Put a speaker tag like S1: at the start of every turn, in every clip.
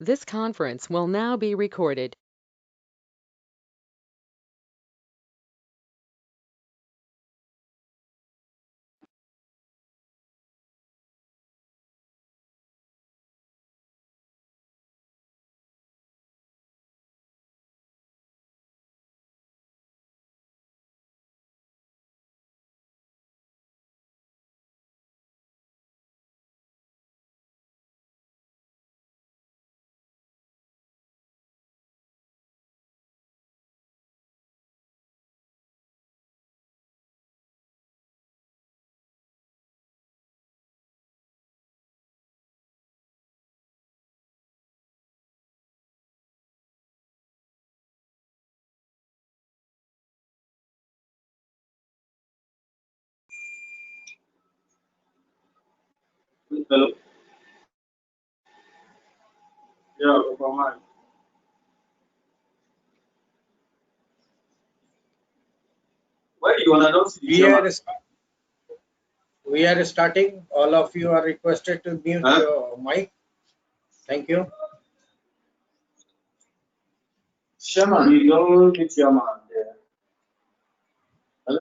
S1: This conference will now be recorded.
S2: Hello. Yeah, Oklahoma. Why you wanna don't see
S3: We are starting. All of you are requested to mute your mic. Thank you.
S2: Shaman, you don't meet your man there. Hello?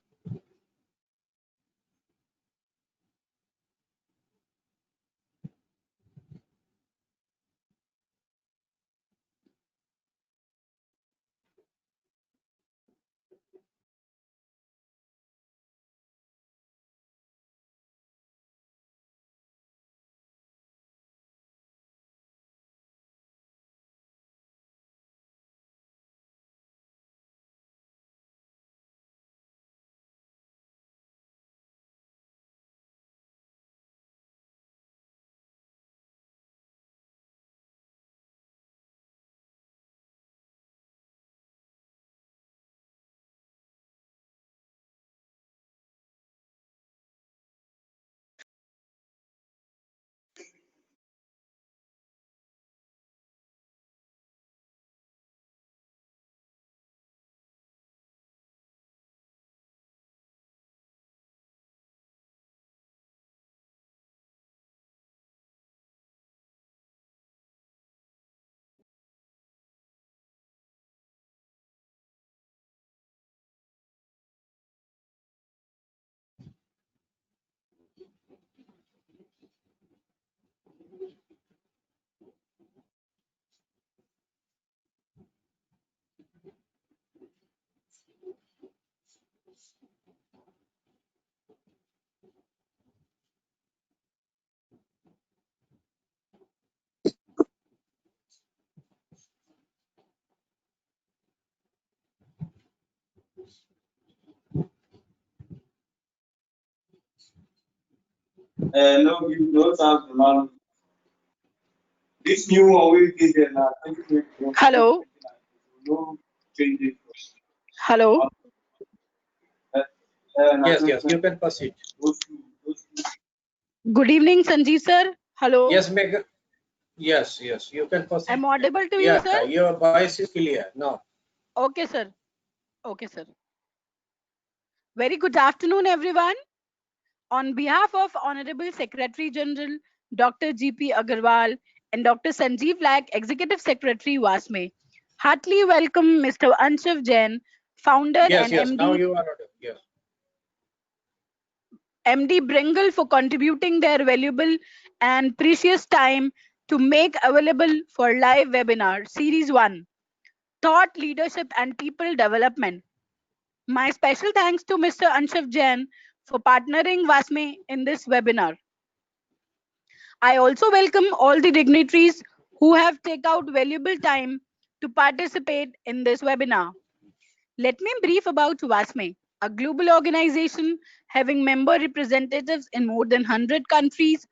S2: No, you don't have the man. This new one will be there now.
S4: Hello.
S2: No changes.
S4: Hello.
S3: Yes, you can proceed.
S4: Good evening, Sanjeev sir. Hello.
S3: Yes, Meg. Yes, you can proceed.
S4: I'm audible to you, sir?
S3: Your voice is clear now.
S4: Okay, sir. Okay, sir. Very good afternoon, everyone. On behalf of Honorable Secretary General Dr. G.P. Agarwal and Dr. Sanjeev Laik, Executive Secretary WASME, heartily welcome Mr. Anshav Jain, founder and
S3: Yes, now
S4: MD,
S3: you are audible. Yes.
S4: MD Bringle for contributing their valuable and precious time to make available for live webinar Series 1, Thought, Leadership and People Development. My special thanks to Mr. Anshav Jain for partnering WASME in this webinar. I also welcome all the dignitaries who have taken out valuable time to participate in this webinar. Let me brief about WASME, a global organization having member representatives in more than 100 countries,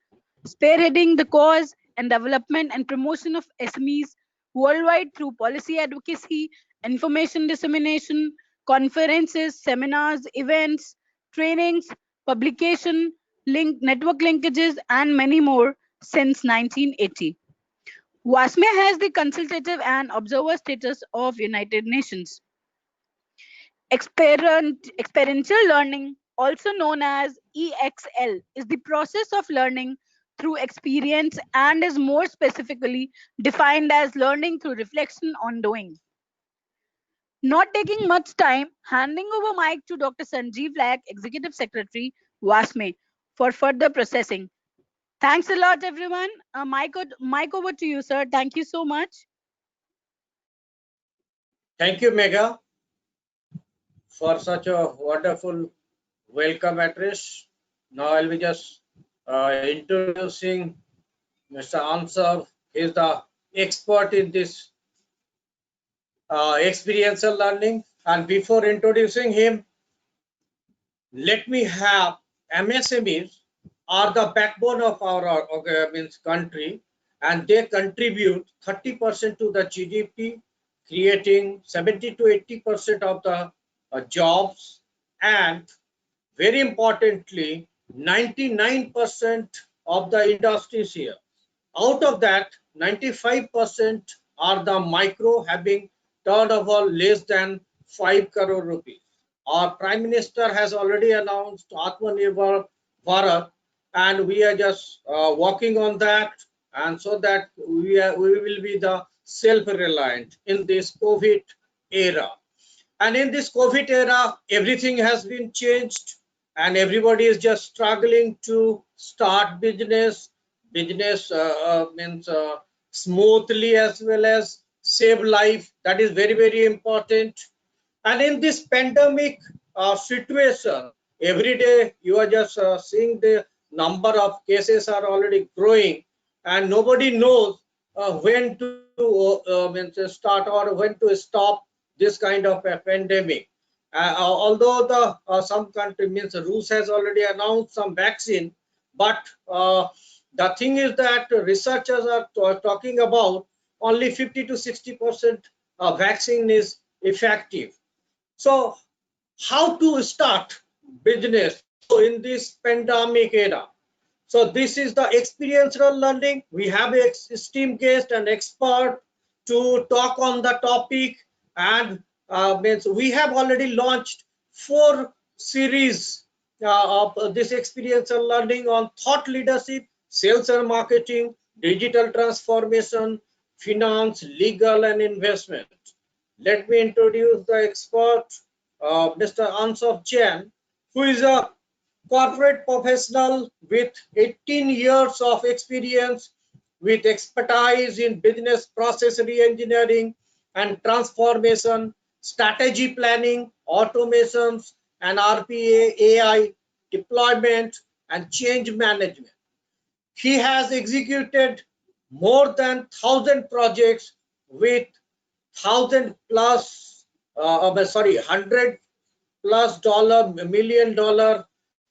S4: spearheading the cause and development and promotion of SMEs worldwide through policy advocacy, information dissemination, conferences, seminars, events, trainings, publication, network linkages, and many more since 1980. WASME has the consultative and observer status of United Nations. Experiential learning, also known as EXL, is the process of learning through experience and is more specifically defined as learning through reflection on doing. Not taking much time, handing over mic to Dr. Sanjeev Laik, Executive Secretary, WASME, for further processing. Thanks a lot, everyone. Mic over to you, sir. Thank you so much.
S3: Thank you, Megha, for such a wonderful welcome address. Now I'll be just introducing Mr. Ansar. He is the expert in this experiential learning. And before introducing him, let me have MSMEs are the backbone of our country, and they contribute 30% to the GDP, creating 70 to 80% of the jobs, and very importantly, 99% of the industries here. Out of that, 95% are the micro, having turnover less than 5 crore rupees. Our Prime Minister has already announced Atmanirbhar Bharat, and we are just working on that, and so that we will be the self-reliant in this COVID era. And in this COVID era, everything has been changed, and everybody is just struggling to start business. Business means smoothly as well as save life. That is very, very important. And in this pandemic situation, every day you are just seeing the number of cases are already growing, and nobody knows when to start or when to stop this kind of a pandemic. Although the some country means Russia has already announced some vaccine, but the thing is that researchers are talking about only 50 to 60% vaccine is effective. So how to start business in this pandemic era? So this is the experiential learning. We have an esteemed guest and expert to talk on the topic, and we have already launched 4 series of this experiential learning on thought leadership, sales and marketing, digital transformation, finance, legal, and investment. Let me introduce the expert, Mr. Ansar Jain, who is a corporate professional with 18 years of experience, with expertise in business process re-engineering and transformation, strategy planning, automations, and RPA, AI, deployment, and change management. He has executed more than 1,000 projects with 1,000 plus, $100 plus $1 million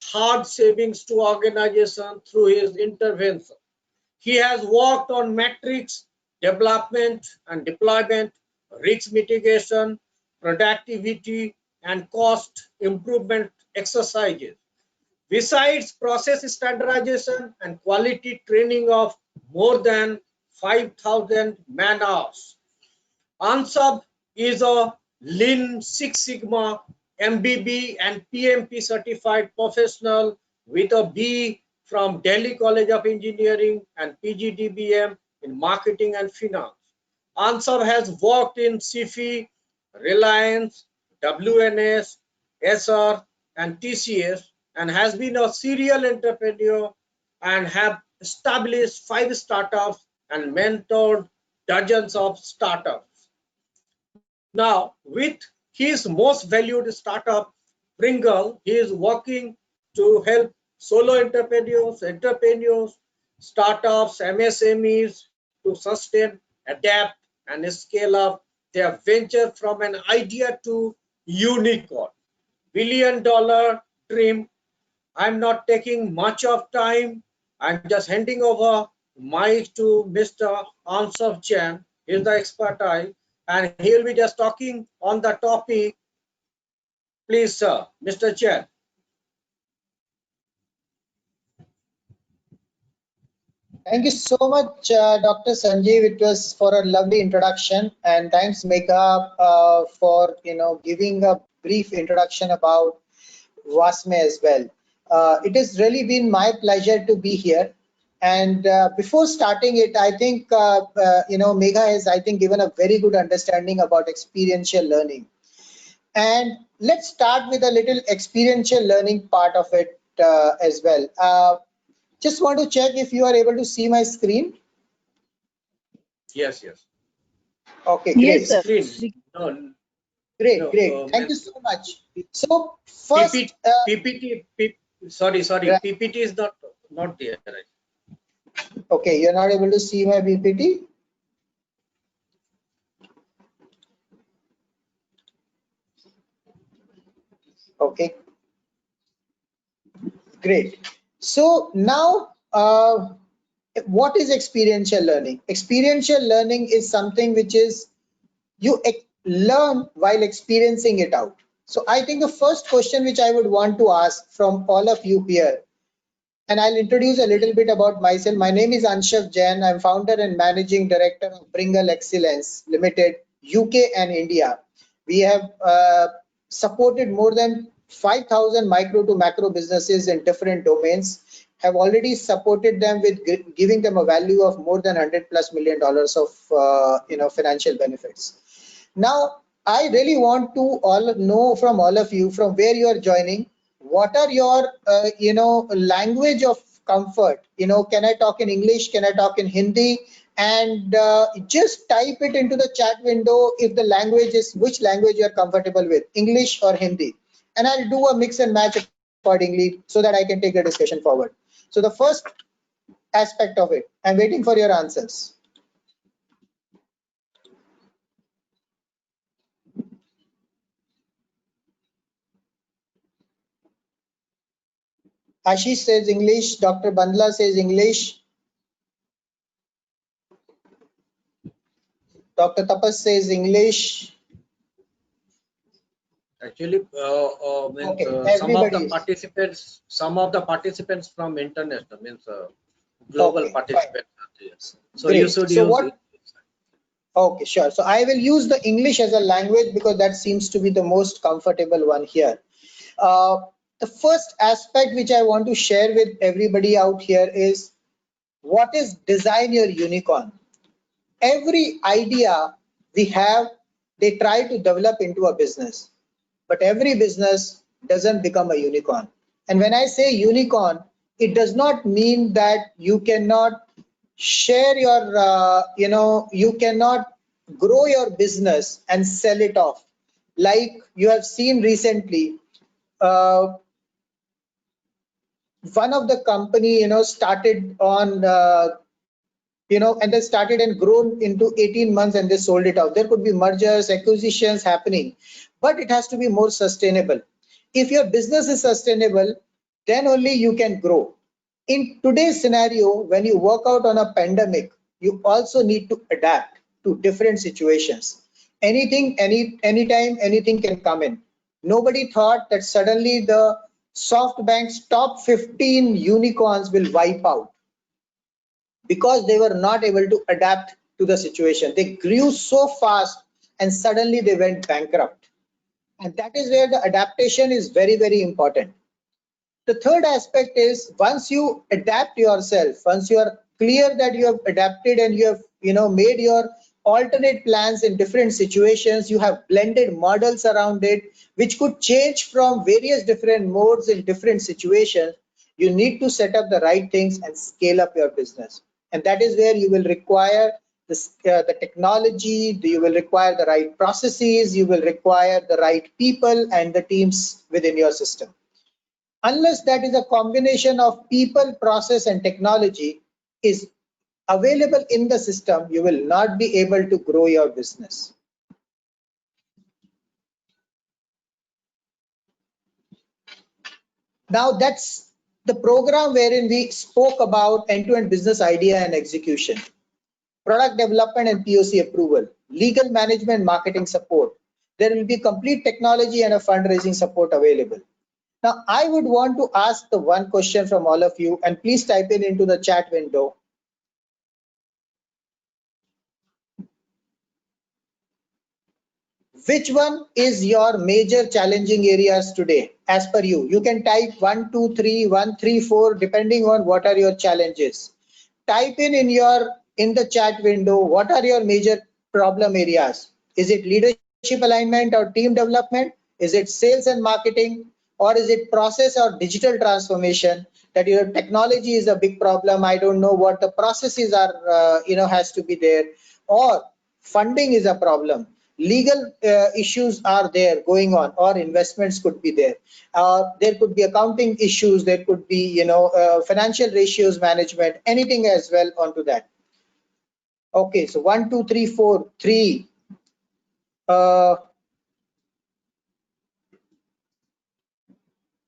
S3: hard savings to organization through his intervention. He has worked on metrics, development and deployment, risk mitigation, productivity, and cost improvement exercises. Besides process standardization and quality training of more than 5,000 man hours. Ansar is a Lean Six Sigma MBB and PMP certified professional with a B from Delhi College of Engineering and PGDBM in marketing and finance. Ansar has worked in CIFI, Reliance, WNS, SR, and TCS, and has been a serial entrepreneur and have established 5 startups and mentored dozens of startups. Now, with his most valued startup, Pringle, he is working to help solo entrepreneurs, startups, MSMEs to sustain, adapt, and scale up their venture from an idea to unicorn. $1 billion dream. I'm not taking much of time. I'm just handing over mic to Mr. Ansar Jain. He's the expert, and he'll be just talking on the topic. Please, sir, Mr. Jain.
S5: Thank you so much, Dr. Sanjeev. It was for a lovely introduction, and thanks, Megha, for giving a brief introduction about WASME as well. It has really been my pleasure to be here. And before starting it, I think Megha has, I think, given a very good understanding about experiential learning. And let's start with a little experiential learning part of it as well. Just want to check if you are able to see my screen.
S3: Yes, yes.
S5: Okay,
S4: Yes,
S5: great.
S4: sir.
S3: Screen. No,
S5: Great,
S3: no.
S5: great. Thank you so much. So first,
S3: PPT. Sorry.
S5: right.
S3: PPT is not there.
S5: Okay, you're not able to see my PPT. Okay, great. So now, what is experiential learning? Experiential learning is something which is you learn while experiencing it out. So I think the first question which I would want to ask from all of you here, and I'll introduce a little bit about myself. My name is Anshav Jain. I'm founder and managing director of Bringle Excellence Limited, UK and India. We have supported more than 5,000 micro to macro businesses in different domains, have already supported them with giving them a value of more than $100+ million of financial benefits. Now, I really want to all know from all of you from where you are joining. What are your language of comfort? Can I talk in English? Can I talk in Hindi? And just type it into the chat window if the language is which language you are comfortable with, English or Hindi. And I'll do a mix and match accordingly so that I can take the discussion forward. So the first aspect of it, I'm waiting for your answers. Ashish says English, Dr. Bandla says English, Dr. Tapas says English.
S3: Actually,
S5: Okay,
S3: some of the
S5: everybody
S3: participants from international global
S5: okay,
S3: participants. Yes. So
S5: great.
S3: you should
S5: So
S3: use
S5: what?
S3: it.
S5: Okay, sure. So I will use the English as a language because that seems to be the most comfortable one here. The first aspect which I want to share with everybody out here is what is design your unicorn. Every idea we have, they try to develop into a business, but every business doesn't become a unicorn. And when I say unicorn, it does not mean that you cannot share your you cannot grow your business and sell it off. Like you have seen recently, one of the company started on and they started and grown into 18 months and they sold it out. There could be mergers, acquisitions happening, but it has to be more sustainable. If your business is sustainable, then only you can grow. In today's scenario, when you work out on a pandemic, you also need to adapt to different situations. Anytime, anything can come in. Nobody thought that suddenly the SoftBank's top 15 unicorns will wipe out because they were not able to adapt to the situation. They grew so fast and suddenly they went bankrupt. And that is where the adaptation is very, very important. The third aspect is once you adapt yourself, once you are clear that you have adapted and you have made your alternate plans in different situations, you have blended models around it, which could change from various different modes in different situations. You need to set up the right things and scale up your business. And that is where you will require the technology, you will require the right processes, you will require the right people and the teams within your system. Unless that is a combination of people, process, and technology is available in the system, you will not be able to grow your business. Now that's the program wherein we spoke about end-to-end business idea and execution, product development and POC approval, legal management, marketing support. There will be complete technology and a fundraising support available. Now, I would want to ask the one question from all of you, and please type it into the chat window. Which one is your major challenging areas today as per you? You can type 1, 2, 3, 1, 3, 4, depending on what are your challenges. type in the chat window, what are your major problem areas? Is it leadership alignment or team development? Is it sales and marketing? Or is it process or digital transformation? That your technology is a big problem. I don't know what the processes are, has to be there. Or funding is a problem. Legal issues are there going on, or investments could be there. There could be accounting issues. There could be, financial ratios management, anything as well onto that. Okay, so 1, 2, 3, 4, 3.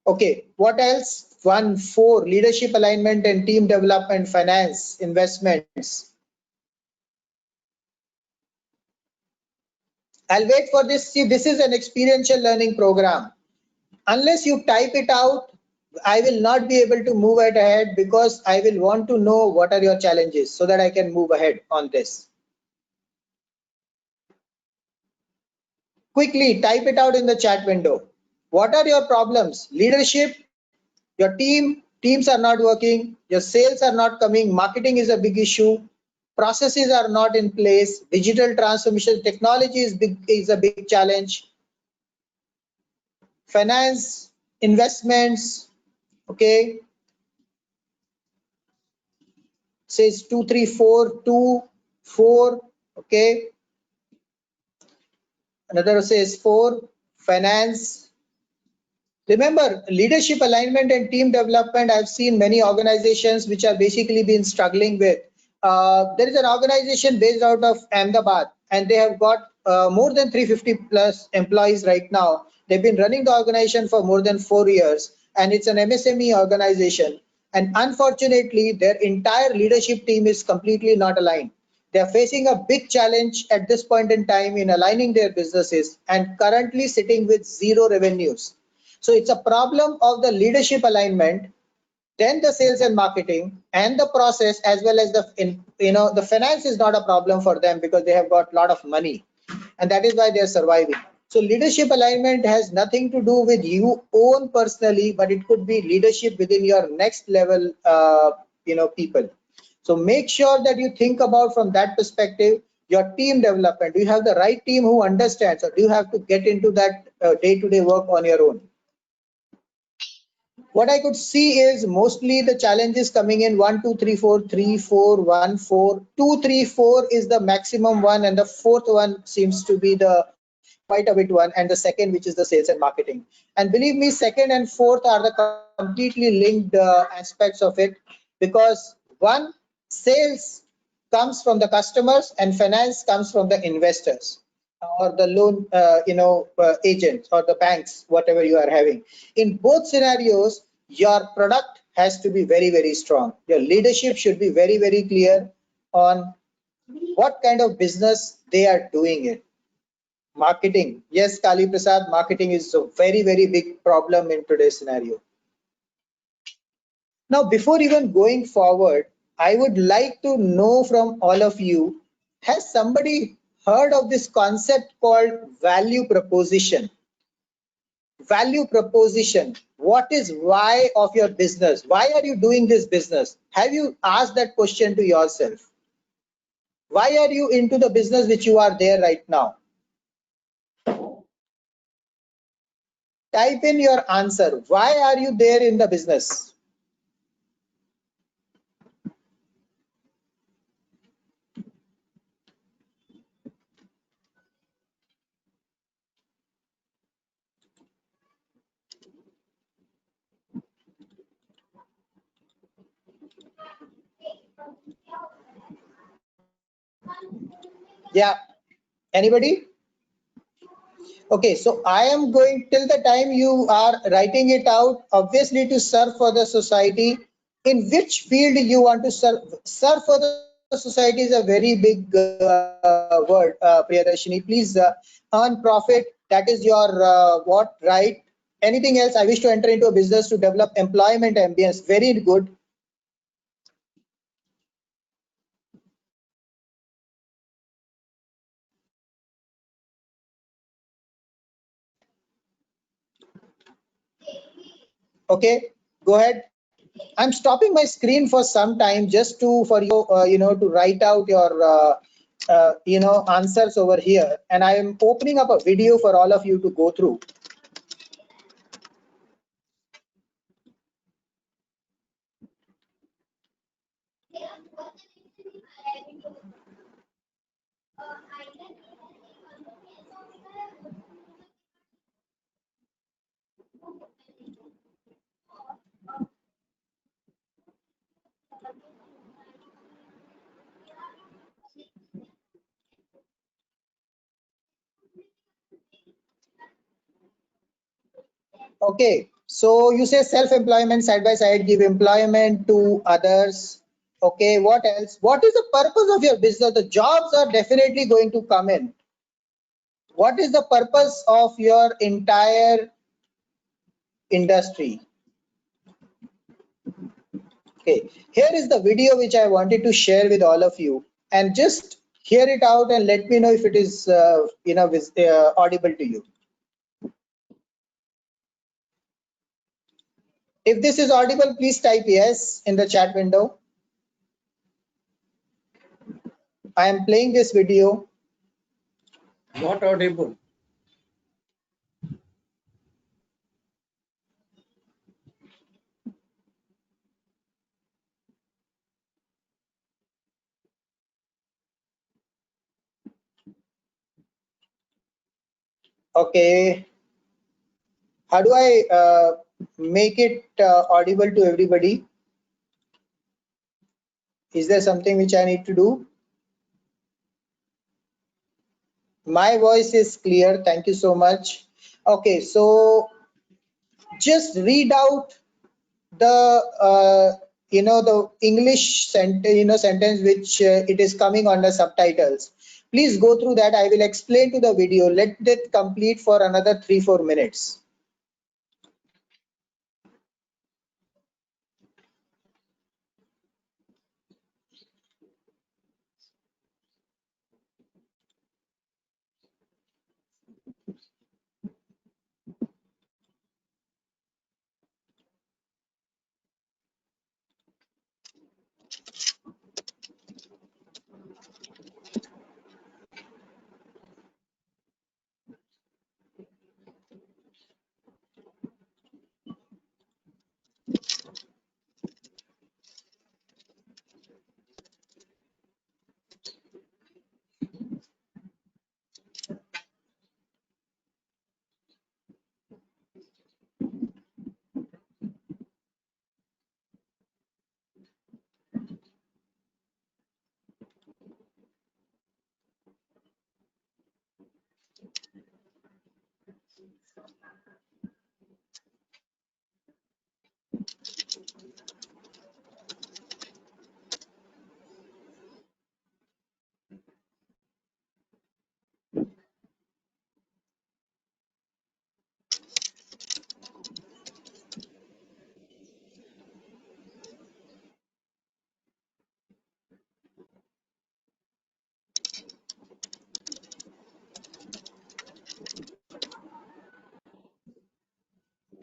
S5: Okay, what else? 1, 4, leadership alignment and team development, finance, investments. I'll wait for this. See, this is an experiential learning program. Unless you type it out, I will not be able to move it ahead, because I will want to know what are your challenges so that I can move ahead on this. Quickly type it out in the chat window. What are your problems? Leadership, your teams are not working, your sales are not coming, marketing is a big issue, processes are not in place, digital transformation, technology is a big challenge, finance, investments. Okay, says 2, 3, 4, 2, 4. Okay, another says 4, finance. Remember, leadership alignment and team development, I've seen many organizations which are basically been struggling with. There is an organization based out of Ahmedabad, and they have got more than 350 plus employees right now. They've been running the organization for more than 4 years, and it's an MSME organization. And unfortunately, their entire leadership team is completely not aligned. They are facing a big challenge at this point in time in aligning their businesses, and currently sitting with zero revenues. So it's a problem of the leadership alignment, then the sales and marketing, and the process, as well as the finance is not a problem for them, because they have got a lot of money, and that is why they are surviving. So leadership alignment has nothing to do with you own personally, but it could be leadership within your next level, people. So make sure that you think about from that perspective. Your team development, do you have the right team who understands, or do you have to get into that day-to-day work on your own? What I could see is mostly the challenges coming in 1, 2, 3, 4, 3, 4, 1, 4, 2, 3, 4 is the maximum one, and the fourth one seems to be the quite a bit one, and the second, which is the sales and marketing. And believe me, second and fourth are the completely linked aspects of it, because one, sales comes from the customers and finance comes from the investors or the loan agents or the banks, whatever you are having. In both scenarios, your product has to be very, very strong. Your leadership should be very, very clear on what kind of business they are doing it. Marketing, yes, Kali Prasad, marketing is a very, very big problem in today's scenario. Now, before even going forward, I would like to know from all of you, has somebody heard of this concept called value proposition? Value proposition. What is why of your business? Why are you doing this business? Have you asked that question to yourself? Why are you into the business which you are there right now? Type in your answer. Why are you there in the business? Yeah, anybody? Okay, so I am going, till the time you are writing it out, obviously to serve for the society. In which field you want to serve? Serve for the society is a very big word, Priyadarshini. Please earn profit. That is your what, right? Anything else? I wish to enter into a business to develop employment ambience. Very good. Okay, go ahead. I'm stopping my screen for some time just to for you to write out your answers over here, and I am opening up a video for all of you to go through. Okay, so you say self-employment side by side, give employment to others. Okay, what else? What is the purpose of your business? The jobs are definitely going to come in. What is the purpose of your entire industry? Okay, here is the video which I wanted to share with all of you, and just hear it out and let me know if it is audible to you. If this is audible, please type yes in the chat window. I am playing this video.
S3: Not audible.
S5: Okay, how do I make it audible to everybody? Is there something which I need to do? My voice is clear. Thank you so much. Okay, so just read out the the English sentence which it is coming under subtitles. Please go through that. I will explain to the video. Let it complete for another 3-4 minutes.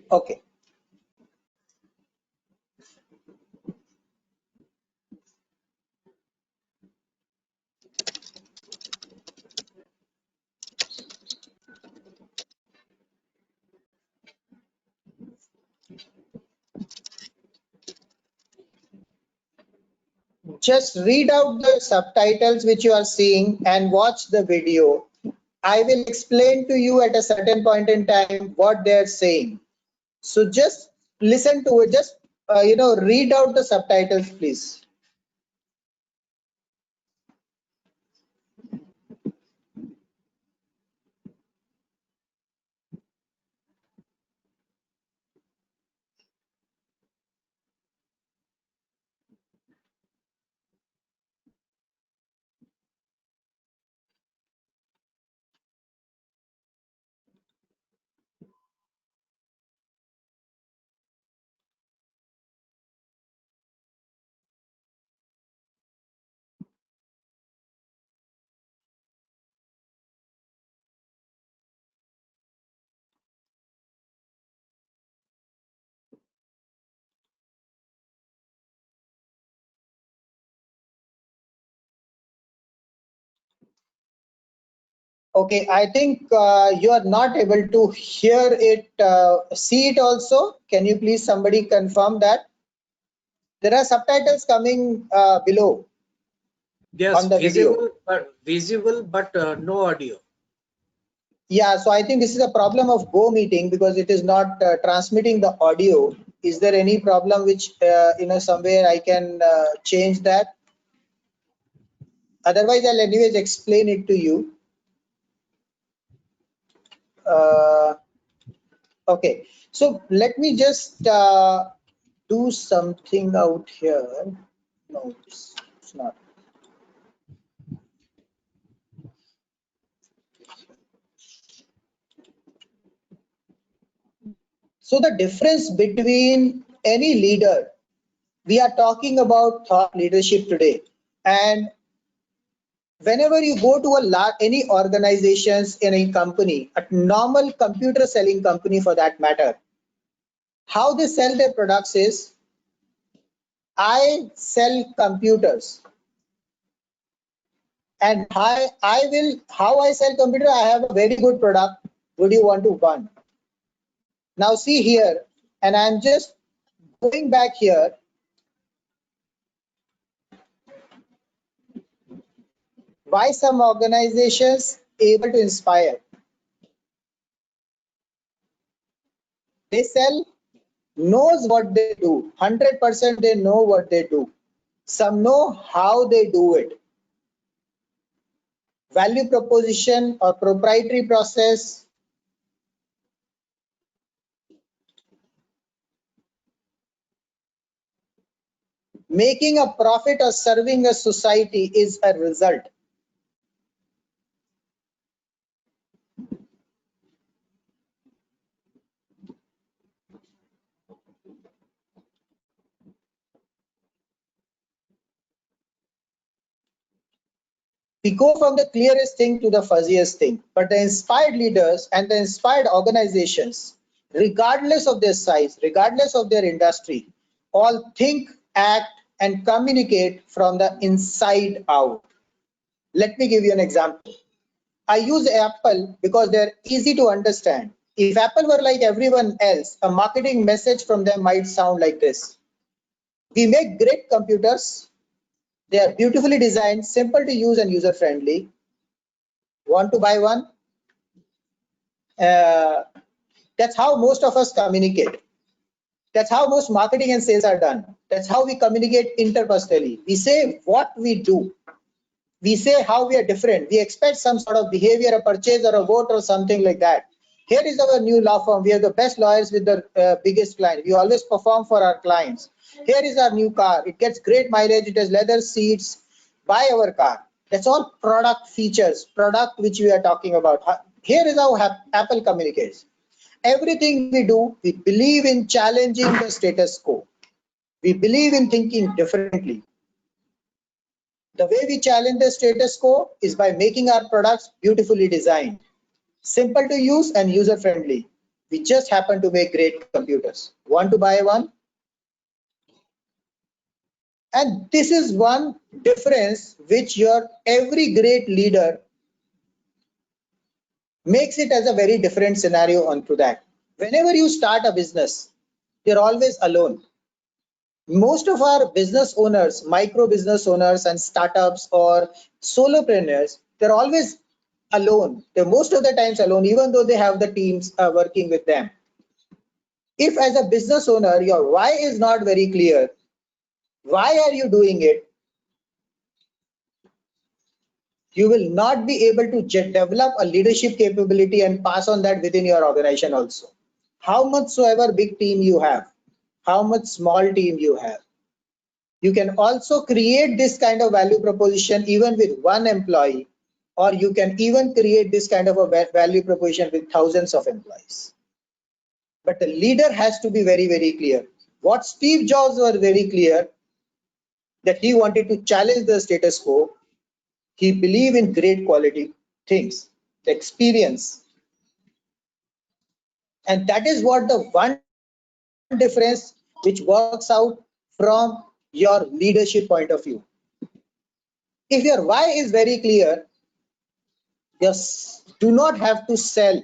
S5: Okay. Just read out the subtitles which you are seeing and watch the video. I will explain to you at a certain point in time what they are saying. So just listen to it. Just read out the subtitles, please. Okay, I think you are not able to hear it, see it also. Can you please somebody confirm that? There are subtitles coming below
S3: Yes,
S5: on the video.
S3: visible, but no audio.
S5: Yeah, so I think this is a problem of Go Meeting because it is not transmitting the audio. Is there any problem which, somewhere I can change that? Otherwise, I'll anyways explain it to you. Okay, so let me just do something out here. No, it's not. So the difference between any leader, we are talking about thought leadership today, and whenever you go to any organizations in a company, a normal computer selling company for that matter, how they sell their products is, I sell computers, and how I sell computer, I have a very good product. Would you want to buy? Now see here, and I'm just going back here. Why some organizations able to inspire? They sell, knows what they do. 100% they know what they do. Some know how they do it. Value proposition or proprietary process. Making a profit or serving a society is a result. We go from the clearest thing to the fuzziest thing, but the inspired leaders and the inspired organizations, regardless of their size, regardless of their industry, all think, act, and communicate from the inside out. Let me give you an example. I use Apple because they're easy to understand. If Apple were like everyone else, a marketing message from them might sound like this. We make great computers. They are beautifully designed, simple to use and user friendly. Want to buy one? That's how most of us communicate. That's how most marketing and sales are done. That's how we communicate interpersonally. We say what we do. We say how we are different. We expect some sort of behavior, a purchase or a vote or something like that. Here is our new law firm. We are the best lawyers with the biggest client. We always perform for our clients. Here is our new car. It gets great mileage. It has leather seats. Buy our car. That's all product features, product which we are talking about. Here is how Apple communicates. Everything we do, we believe in challenging the status quo. We believe in thinking differently. The way we challenge the status quo is by making our products beautifully designed, simple to use and user friendly. We just happen to make great computers. Want to buy one? And this is one difference which every great leader makes it as a very different scenario onto that. Whenever you start a business, you're always alone. Most of our business owners, micro business owners and startups or solopreneurs, they're always alone. They're most of the times alone, even though they have the teams working with them. If as a business owner, your why is not very clear, why are you doing it? You will not be able to develop a leadership capability and pass on that within your organization also. How much soever big team you have, how much small team you have. You can also create this kind of value proposition even with one employee, or you can even create this kind of a value proposition with thousands of employees. But the leader has to be very, very clear. What Steve Jobs was very clear that he wanted to challenge the status quo. He believed in great quality things, the experience. And that is what the one difference which works out from your leadership point of view. If your why is very clear, Yes, do not have to sell.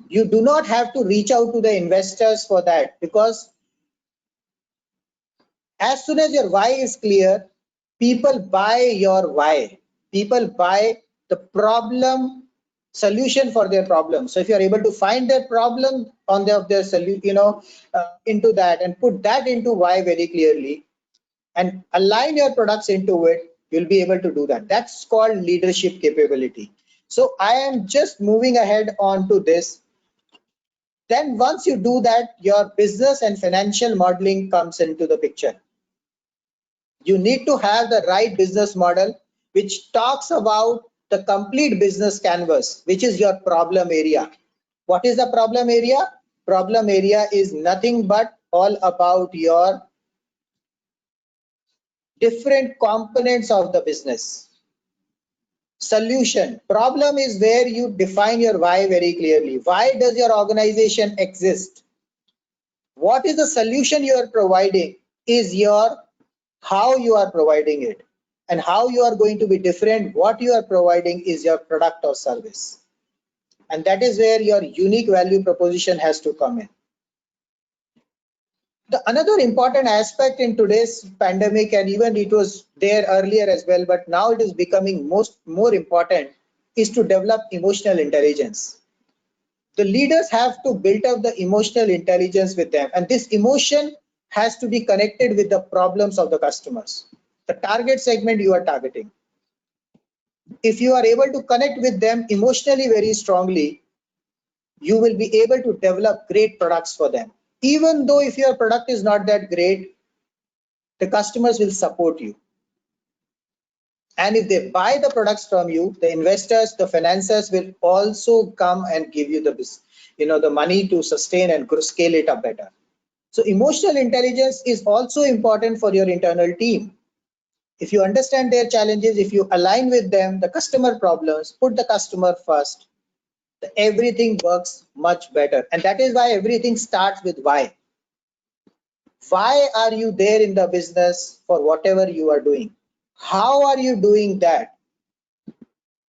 S5: You do not have to reach out to the investors for that, because as soon as your why is clear, people buy your why. People buy the problem solution for their problem. So if you are able to find their problem on their solution, into that and put that into why very clearly and align your products into it, you'll be able to do that. That's called leadership capability. So I am just moving ahead on to this. Then once you do that, your business and financial modeling comes into the picture. You need to have the right business model which talks about the complete business canvas, which is your problem area. What is the problem area? Problem area is nothing but all about your different components of the business. Solution. Problem is where you define your why very clearly. Why does your organization exist? What is the solution you are providing is your how you are providing it, and how you are going to be different. What you are providing is your product or service, and that is where your unique value proposition has to come in. The another important aspect in today's pandemic, and even it was there earlier as well, but now it is becoming more important, is to develop emotional intelligence. The leaders have to build up the emotional intelligence with them, and this emotion has to be connected with the problems of the customers, the target segment you are targeting. If you are able to connect with them emotionally very strongly, you will be able to develop great products for them. Even though if your product is not that great, the customers will support you. And if they buy the products from you, the investors, the financiers will also come and give you the money to sustain and scale it up better. So emotional intelligence is also important for your internal team. If you understand their challenges, if you align with them, the customer problems, put the customer first, everything works much better. And that is why everything starts with why. Why are you there in the business for whatever you are doing? How are you doing that?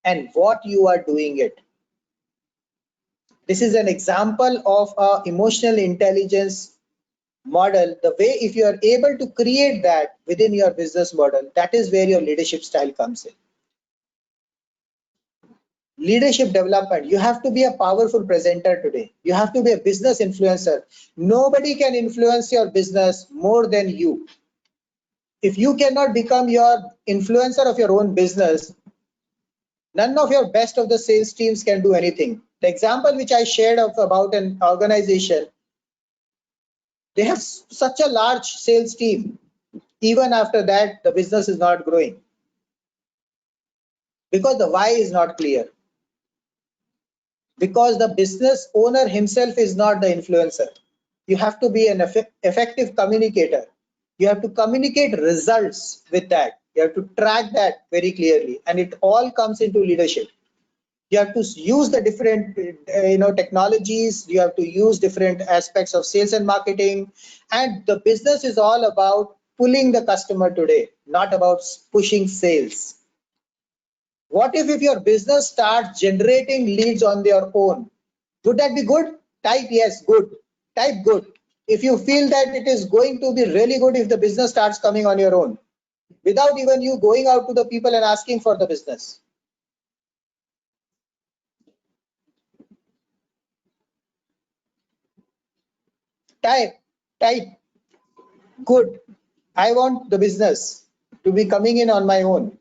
S5: And what you are doing it. This is an example of a emotional intelligence model. The way if you are able to create that within your business model, that is where your leadership style comes in. Leadership development. You have to be a powerful presenter today. You have to be a business influencer. Nobody can influence your business more than you. If you cannot become your influencer of your own business, none of your best of the sales teams can do anything. The example which I shared about an organization, they have such a large sales team. Even after that, the business is not growing because the why is not clear. Because the business owner himself is not the influencer. You have to be an effective communicator. You have to communicate results with that. You have to track that very clearly, and it all comes into leadership. You have to use the different technologies. You have to use different aspects of sales and marketing, and the business is all about pulling the customer today, not about pushing sales. What if your business starts generating leads on their own? Would that be good? Type yes, good. Type good. If you feel that it is going to be really good if the business starts coming on your own, without even you going out to the people and asking for the business. Type good. I want the business to be coming in on my own.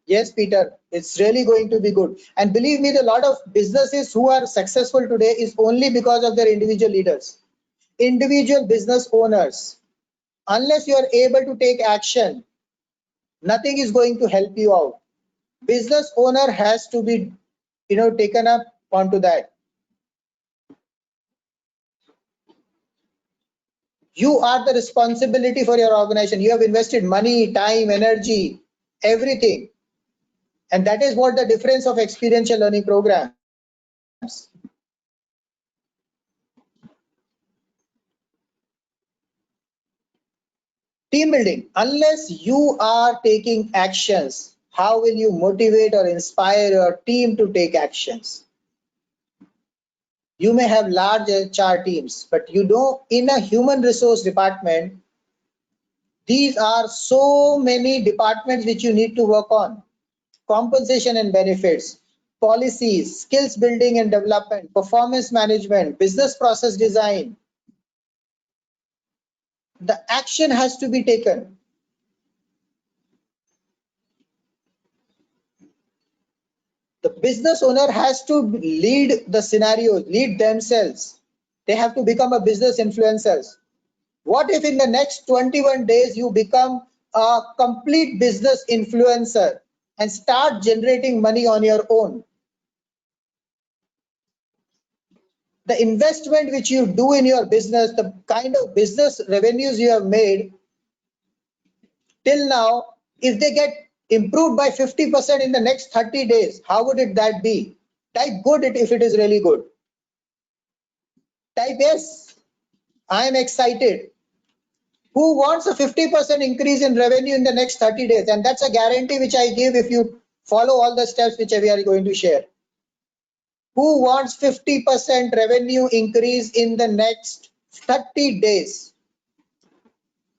S5: Yes, Peter, it's really going to be good. And believe me, the lot of businesses who are successful today is only because of their individual leaders, individual business owners. Unless you are able to take action, nothing is going to help you out. Business owner has to be, taken up onto that. You are the responsibility for your organization. You have invested money, time, energy, everything. And that is what the difference of experiential learning programs. Team building. Unless you are taking actions, how will you motivate or inspire your team to take actions? You may have large HR teams, but you know, in a human resource department, these are so many departments which you need to work on. Compensation and benefits, policies, skills building and development, performance management, business process design. The action has to be taken. The business owner has to lead the scenarios, lead themselves. They have to become a business influencers. What if in the next 21 days you become a complete business influencer and start generating money on your own? The investment which you do in your business, the kind of business revenues you have made till now, if they get improved by 50% in the next 30 days, how would that be? Type good if it is really good. Type yes, I am excited. Who wants a 50% increase in revenue in the next 30 days? And that's a guarantee which I give if you follow all the steps which we are going to share. Who wants 50% revenue increase in the next 30 days?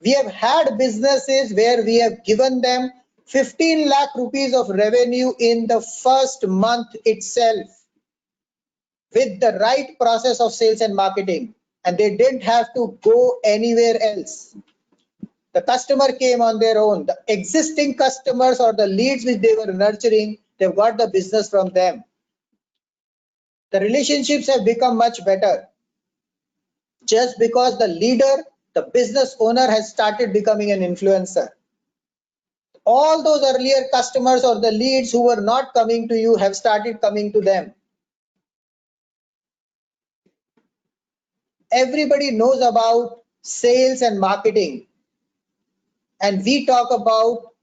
S5: We have had businesses where we have given them 15 lakh rupees of revenue in the first month itself with the right process of sales and marketing, and they didn't have to go anywhere else. The customer came on their own. The existing customers or the leads which they were nurturing, they've got the business from them. The relationships have become much better just because the leader, the business owner has started becoming an influencer. All those earlier customers or the leads who were not coming to you have started coming to them. Everybody knows about sales and marketing. And we talk about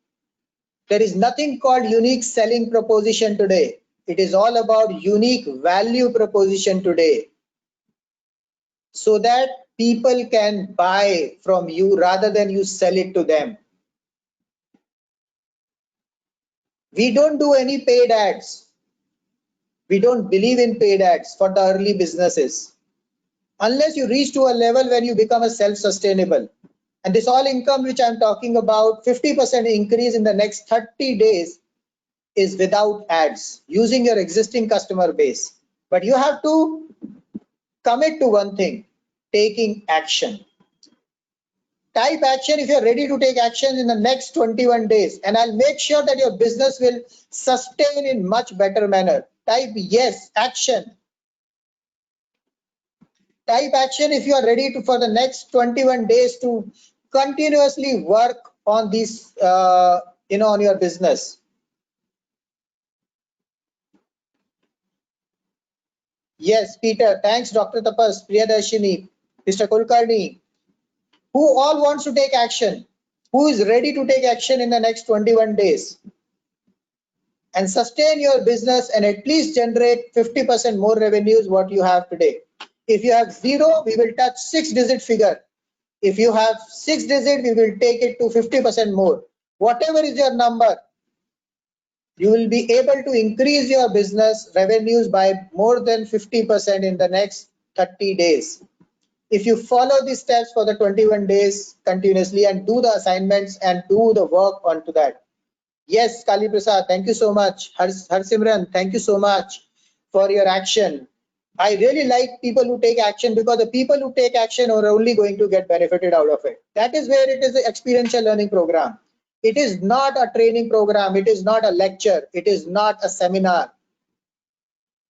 S5: there is nothing called unique selling proposition today. It is all about unique value proposition today, so that people can buy from you rather than you sell it to them. We don't do any paid ads. We don't believe in paid ads for the early businesses. Unless you reach to a level where you become a self-sustainable. And this all income which I'm talking about, 50% increase in the next 30 days is without ads, using your existing customer base. But you have to commit to one thing, taking action. Type action if you're ready to take action in the next 21 days, and I'll make sure that your business will sustain in much better manner. Type yes, action. Type action if you are ready to for the next 21 days to continuously work on this, on your business. Yes, Peter. Thanks, Dr. Tapas, Priyadarshini, Mr. Kulkarni. Who all wants to take action? Who is ready to take action in the next 21 days? And sustain your business and at least generate 50% more revenues what you have today. If you have 0, we will touch 6-digit figure. If you have 6-digit, we will take it to 50% more. Whatever is your number, you will be able to increase your business revenues by more than 50% in the next 30 days. If you follow these steps for the 21 days continuously and do the assignments and do the work onto that. Yes, Kali Prasad, thank you so much. Harsimran, thank you so much for your action. I really like people who take action, because the people who take action are only going to get benefited out of it. That is where it is an experiential learning program. It is not a training program. It is not a lecture. It is not a seminar.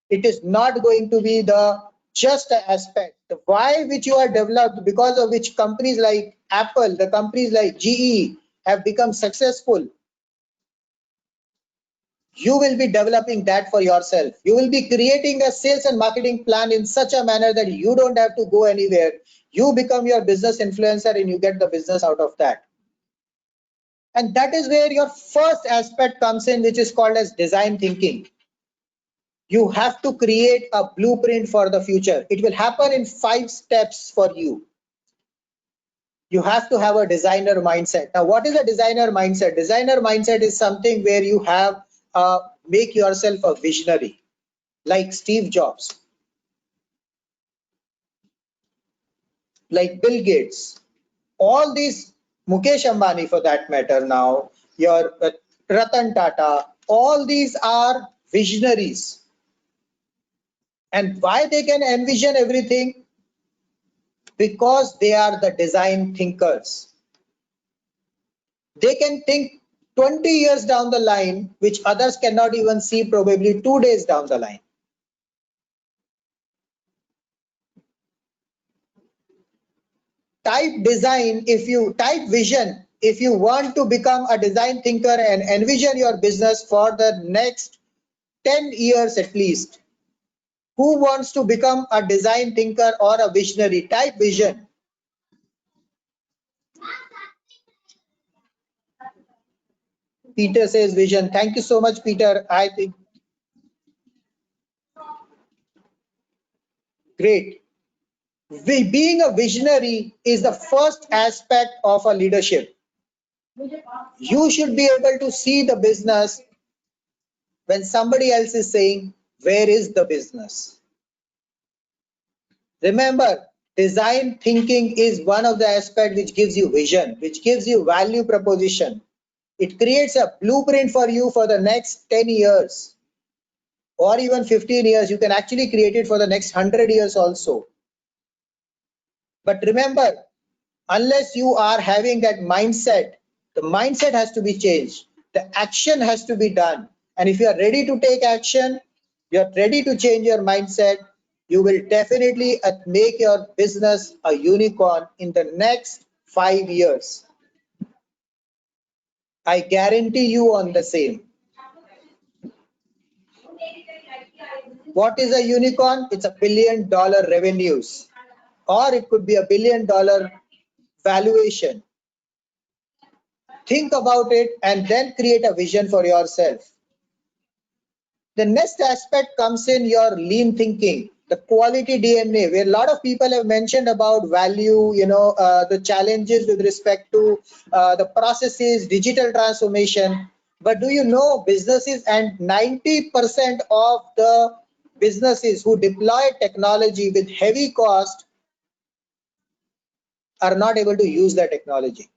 S5: It is not going to be the just aspect. The why which you are developed, because of which companies like Apple, the companies like GE have become successful. You will be developing that for yourself. You will be creating a sales and marketing plan in such a manner that you don't have to go anywhere. You become your business influencer and you get the business out of that. And that is where your first aspect comes in, which is called as design thinking. You have to create a blueprint for the future. It will happen in 5 steps for you. You have to have a designer mindset. Now, what is a designer mindset? Designer mindset is something where you have make yourself a visionary, like Steve Jobs, like Bill Gates, all these, Mukesh Ambani for that matter, now your Ratan Tata, all these are visionaries. And why they can envision everything? Because they are the design thinkers. They can think 20 years down the line, which others cannot even see probably 2 days down the line. Type design, if you type vision, if you want to become a design thinker and envision your business for the next 10 years at least. Who wants to become a design thinker or a visionary? Type vision. Peter says vision. Thank you so much, Peter. I think great. Being a visionary is the first aspect of a leadership. You should be able to see the business when somebody else is saying, where is the business? Remember, design thinking is one of the aspects which gives you vision, which gives you value proposition. It creates a blueprint for you for the next 10 years or even 15 years. You can actually create it for the next 100 years also. But remember, unless you are having that mindset, the mindset has to be changed. The action has to be done. And if you are ready to take action, you are ready to change your mindset, you will definitely make your business a unicorn in the next 5 years. I guarantee you on the same. What is a unicorn? It's $1 billion revenues, or it could be $1 billion valuation. Think about it and then create a vision for yourself. The next aspect comes in your lean thinking, the quality DNA, where a lot of people have mentioned about value, the challenges with respect to the processes, digital transformation. But do you know businesses, and 90% of the businesses who deploy technology with heavy cost are not able to use the technology.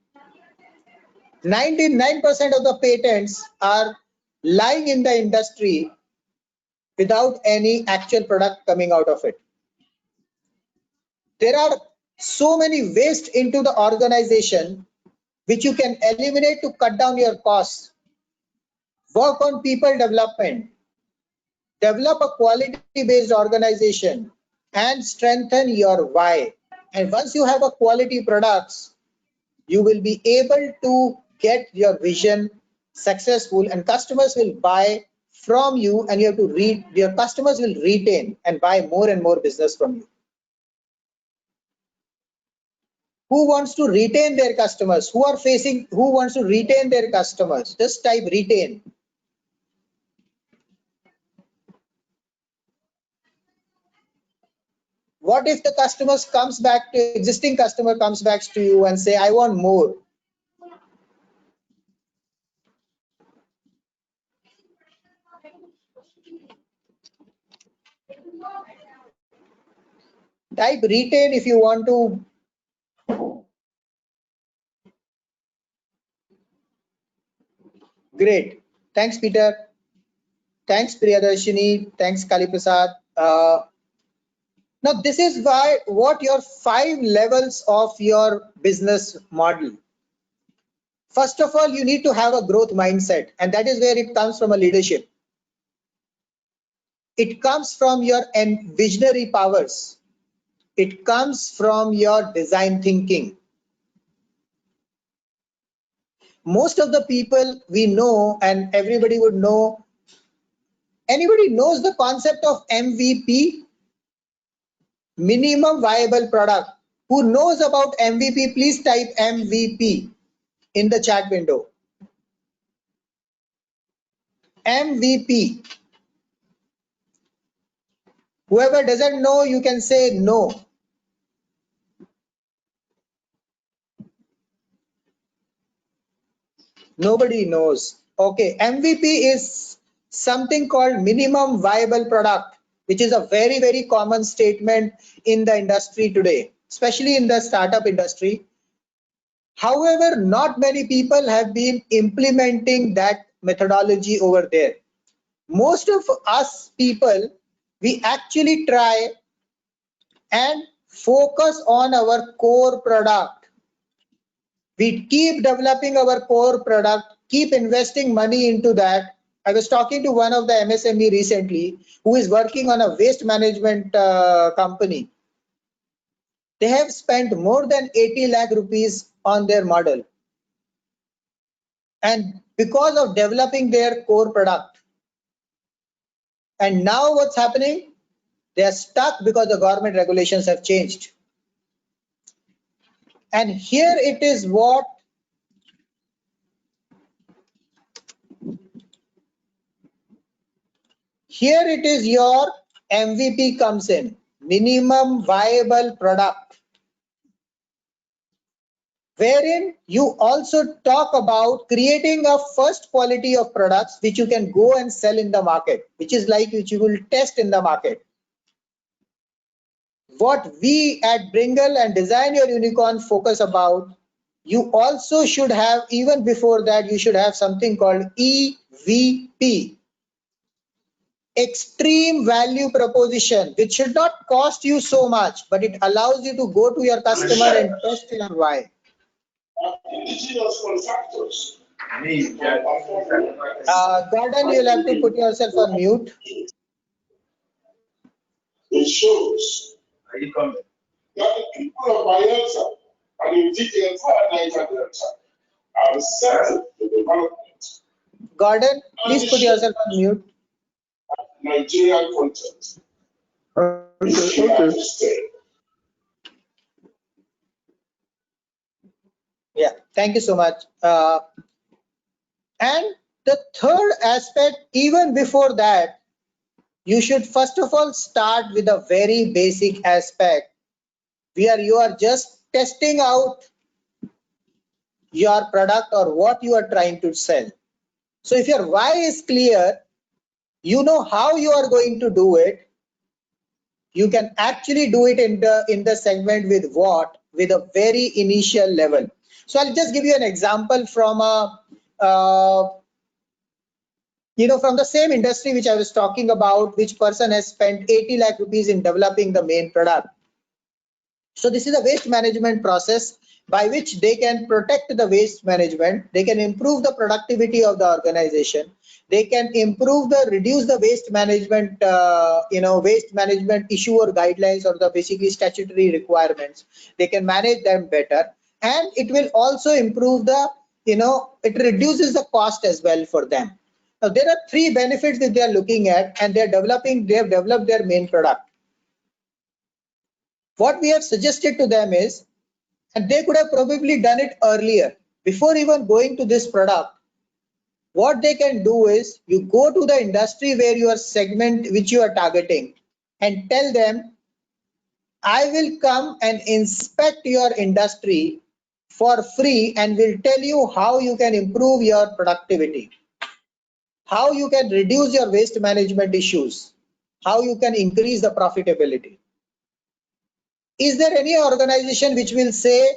S5: 99% of the patents are lying in the industry without any actual product coming out of it. There are so many waste into the organization which you can eliminate to cut down your costs. Work on people development, develop a quality based organization, and strengthen your why. And once you have a quality products, you will be able to get your vision successful, and customers will buy from you, and you have to your customers will retain and buy more and more business from you. Who wants to retain their customers? Who wants to retain their customers? Just type retain. What if the existing customer comes back to you and say, I want more? Type retain if you want to. Great. Thanks, Peter. Thanks, Priyadarshini. Thanks, Kali Prasad. Now, this is what your 5 levels of your business model. First of all, you need to have a growth mindset, and that is where it comes from a leadership. It comes from your visionary powers. It comes from your design thinking. Most of the people we know, and everybody would know, anybody knows the concept of MVP? Minimum viable product. Who knows about MVP? Please type MVP in the chat window. MVP. Whoever doesn't know, you can say no. Nobody knows. Okay, MVP is something called minimum viable product, which is a very, very common statement in the industry today, especially in the startup industry. However, not many people have been implementing that methodology over there. Most of us people, we actually try and focus on our core product. We keep developing our core product, keep investing money into that. I was talking to one of the MSME recently who is working on a waste management company. They have spent more than 80 lakh rupees on their model. And because of developing their core product. And now what's happening? They are stuck because the government regulations have changed. And here it is what here it is your MVP comes in, minimum viable product, wherein you also talk about creating a first quality of products which you can go and sell in the market, which is like which you will test in the market. What we at Bringle and Design Your Unicorn focus about, you also should have, even before that, you should have something called EVP, extreme value proposition, which should not cost you so much, but it allows you to go to your customer and test your why. Gordon, you'll have to put yourself on mute.
S6: It shows that the people of Bayelsa and indeed the entire Niger Delta are set for development.
S5: Gordon, please put yourself on mute.
S6: Nigerian content.
S7: Okay.
S5: Yeah, thank you so much. And the third aspect, even before that, you should first of all start with a very basic aspect where you are just testing out your product or what you are trying to sell. So if your why is clear, you know how you are going to do it. You can actually do it in the segment with what? With a very initial level. So I'll just give you an example from a from the same industry which I was talking about, which person has spent 80 lakh rupees in developing the main product. So this is a waste management process by which they can protect the waste management. They can improve the productivity of the organization. They can reduce the waste management, waste management issue or guidelines or the basically statutory requirements. They can manage them better, and it will also improve the, it reduces the cost as well for them. Now there are three benefits that they are looking at, and they have developed their main product. What we have suggested to them is, and they could have probably done it earlier before even going to this product. What they can do is you go to the industry where your segment which you are targeting and tell them, I will come and inspect your industry for free and will tell you how you can improve your productivity, how you can reduce your waste management issues, how you can increase the profitability. Is there any organization which will say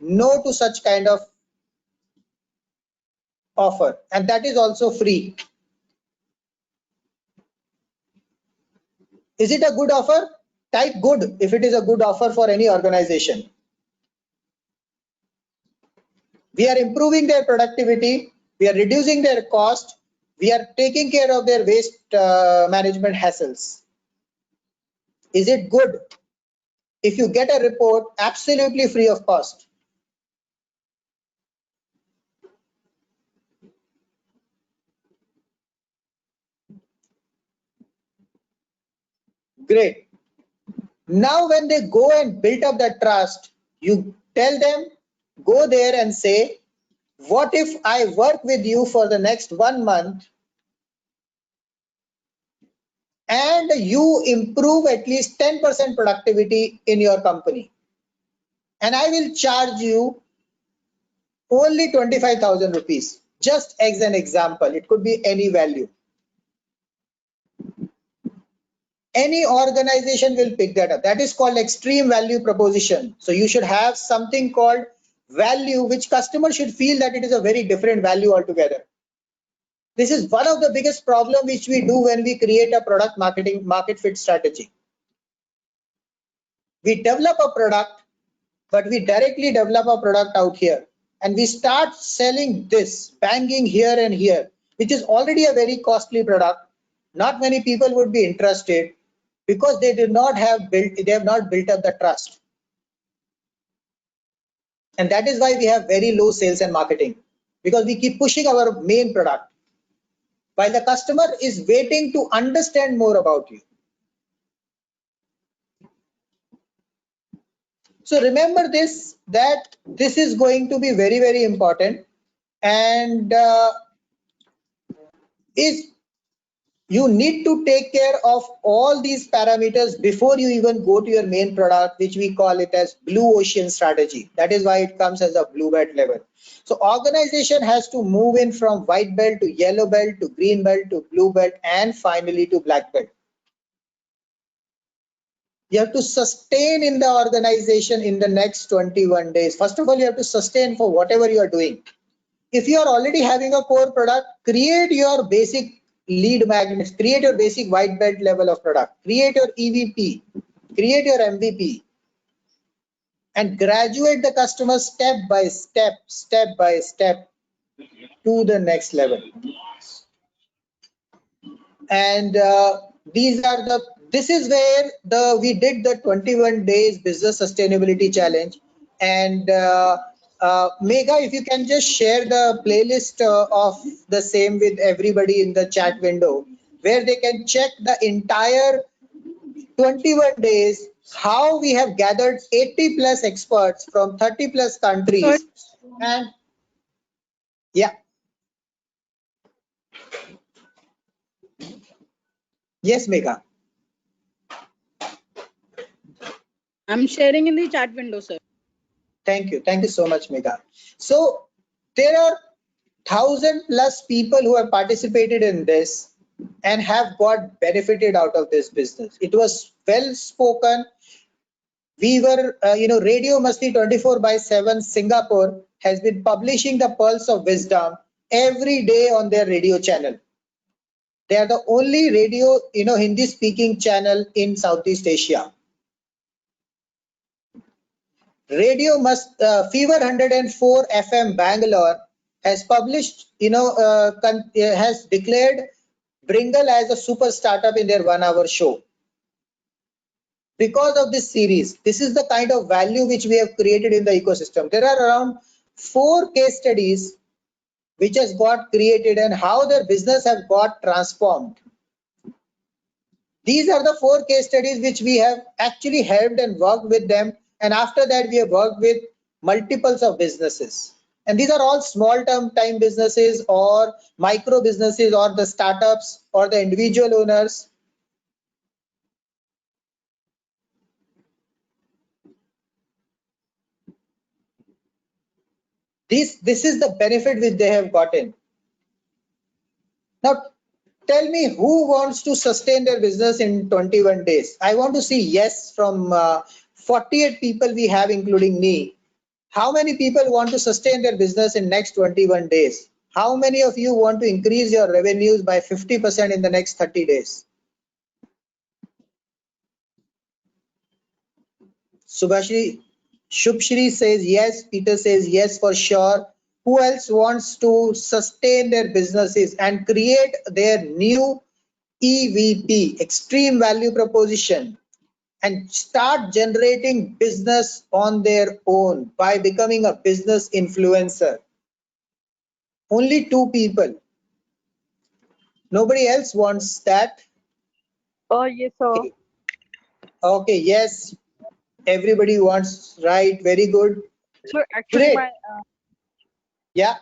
S5: no to such kind of offer? And that is also free. Is it a good offer? Type good if it is a good offer for any organization. We are improving their productivity, we are reducing their cost, we are taking care of their waste management hassles. Is it good? If you get a report absolutely free of cost. Great. Now when they go and build up that trust, you tell them, go there and say, what if I work with you for the next 1 month and you improve at least 10% productivity in your company, and I will charge you Only 25,000 rupees. Just as an example, it could be any value. Any organization will pick that up. That is called extreme value proposition. So you should have something called value, which customers should feel that it is a very different value altogether. This is one of the biggest problems which we do when we create a product market fit strategy. We develop a product, but we directly develop a product out here and we start selling this, banging here and here, which is already a very costly product. Not many people would be interested because they have not built up the trust. And that is why we have very low sales and marketing, because we keep pushing our main product while the customer is waiting to understand more about you. So remember this, that this is going to be very, very important, and you need to take care of all these parameters before you even go to your main product, which we call it as blue ocean strategy. That is why it comes as a blue belt level. So organization has to move in from white belt to yellow belt to green belt to blue belt and finally to black belt. You have to sustain in the organization in the next 21 days. First of all, you have to sustain for whatever you are doing. If you are already having a core product, create your basic lead magnets, create your basic white belt level of product, create your EVP, create your MVP, and graduate the customer step by step to the next level. And this is where we did the 21 days business sustainability challenge. And Megha, if you can just share the playlist of the same with everybody in the chat window, where they can check the entire 21 days, how we have gathered 80 plus experts from 30 plus countries. And yeah. Yes, Megha.
S4: I'm sharing in the chat window, sir.
S5: Thank you. Thank you so much, Megha. So there are 1,000 plus people who have participated in this and have got benefited out of this business. It was well spoken. We were, Radio Masti 24/7 Singapore has been publishing the Pulse of Wisdom every day on their radio channel. They are the only radio, Hindi speaking channel in Southeast Asia. Fever 104 FM Bangalore has published, has declared Bringle as a super startup in their 1 hour show. Because of this series, this is the kind of value which we have created in the ecosystem. There are around 4 case studies which has got created and how their business have got transformed. These are the 4 case studies which we have actually helped and worked with them. And after that, we have worked with multiples of businesses. And these are all small time businesses or micro businesses or the startups or the individual owners. This is the benefit which they have gotten. Now, tell me who wants to sustain their business in 21 days. I want to see yes from 48 people we have, including me. How many people want to sustain their business in next 21 days? How many of you want to increase your revenues by 50% in the next 30 days? Shubhshri says yes. Peter says yes for sure. Who else wants to sustain their businesses and create their new EVP, extreme value proposition, and start generating business on their own by becoming a business influencer? Only 2 people. Nobody else wants that.
S7: Oh, yes, sir.
S5: Okay, yes. Everybody wants, right? Very good.
S7: So actually,
S5: Great. Yeah.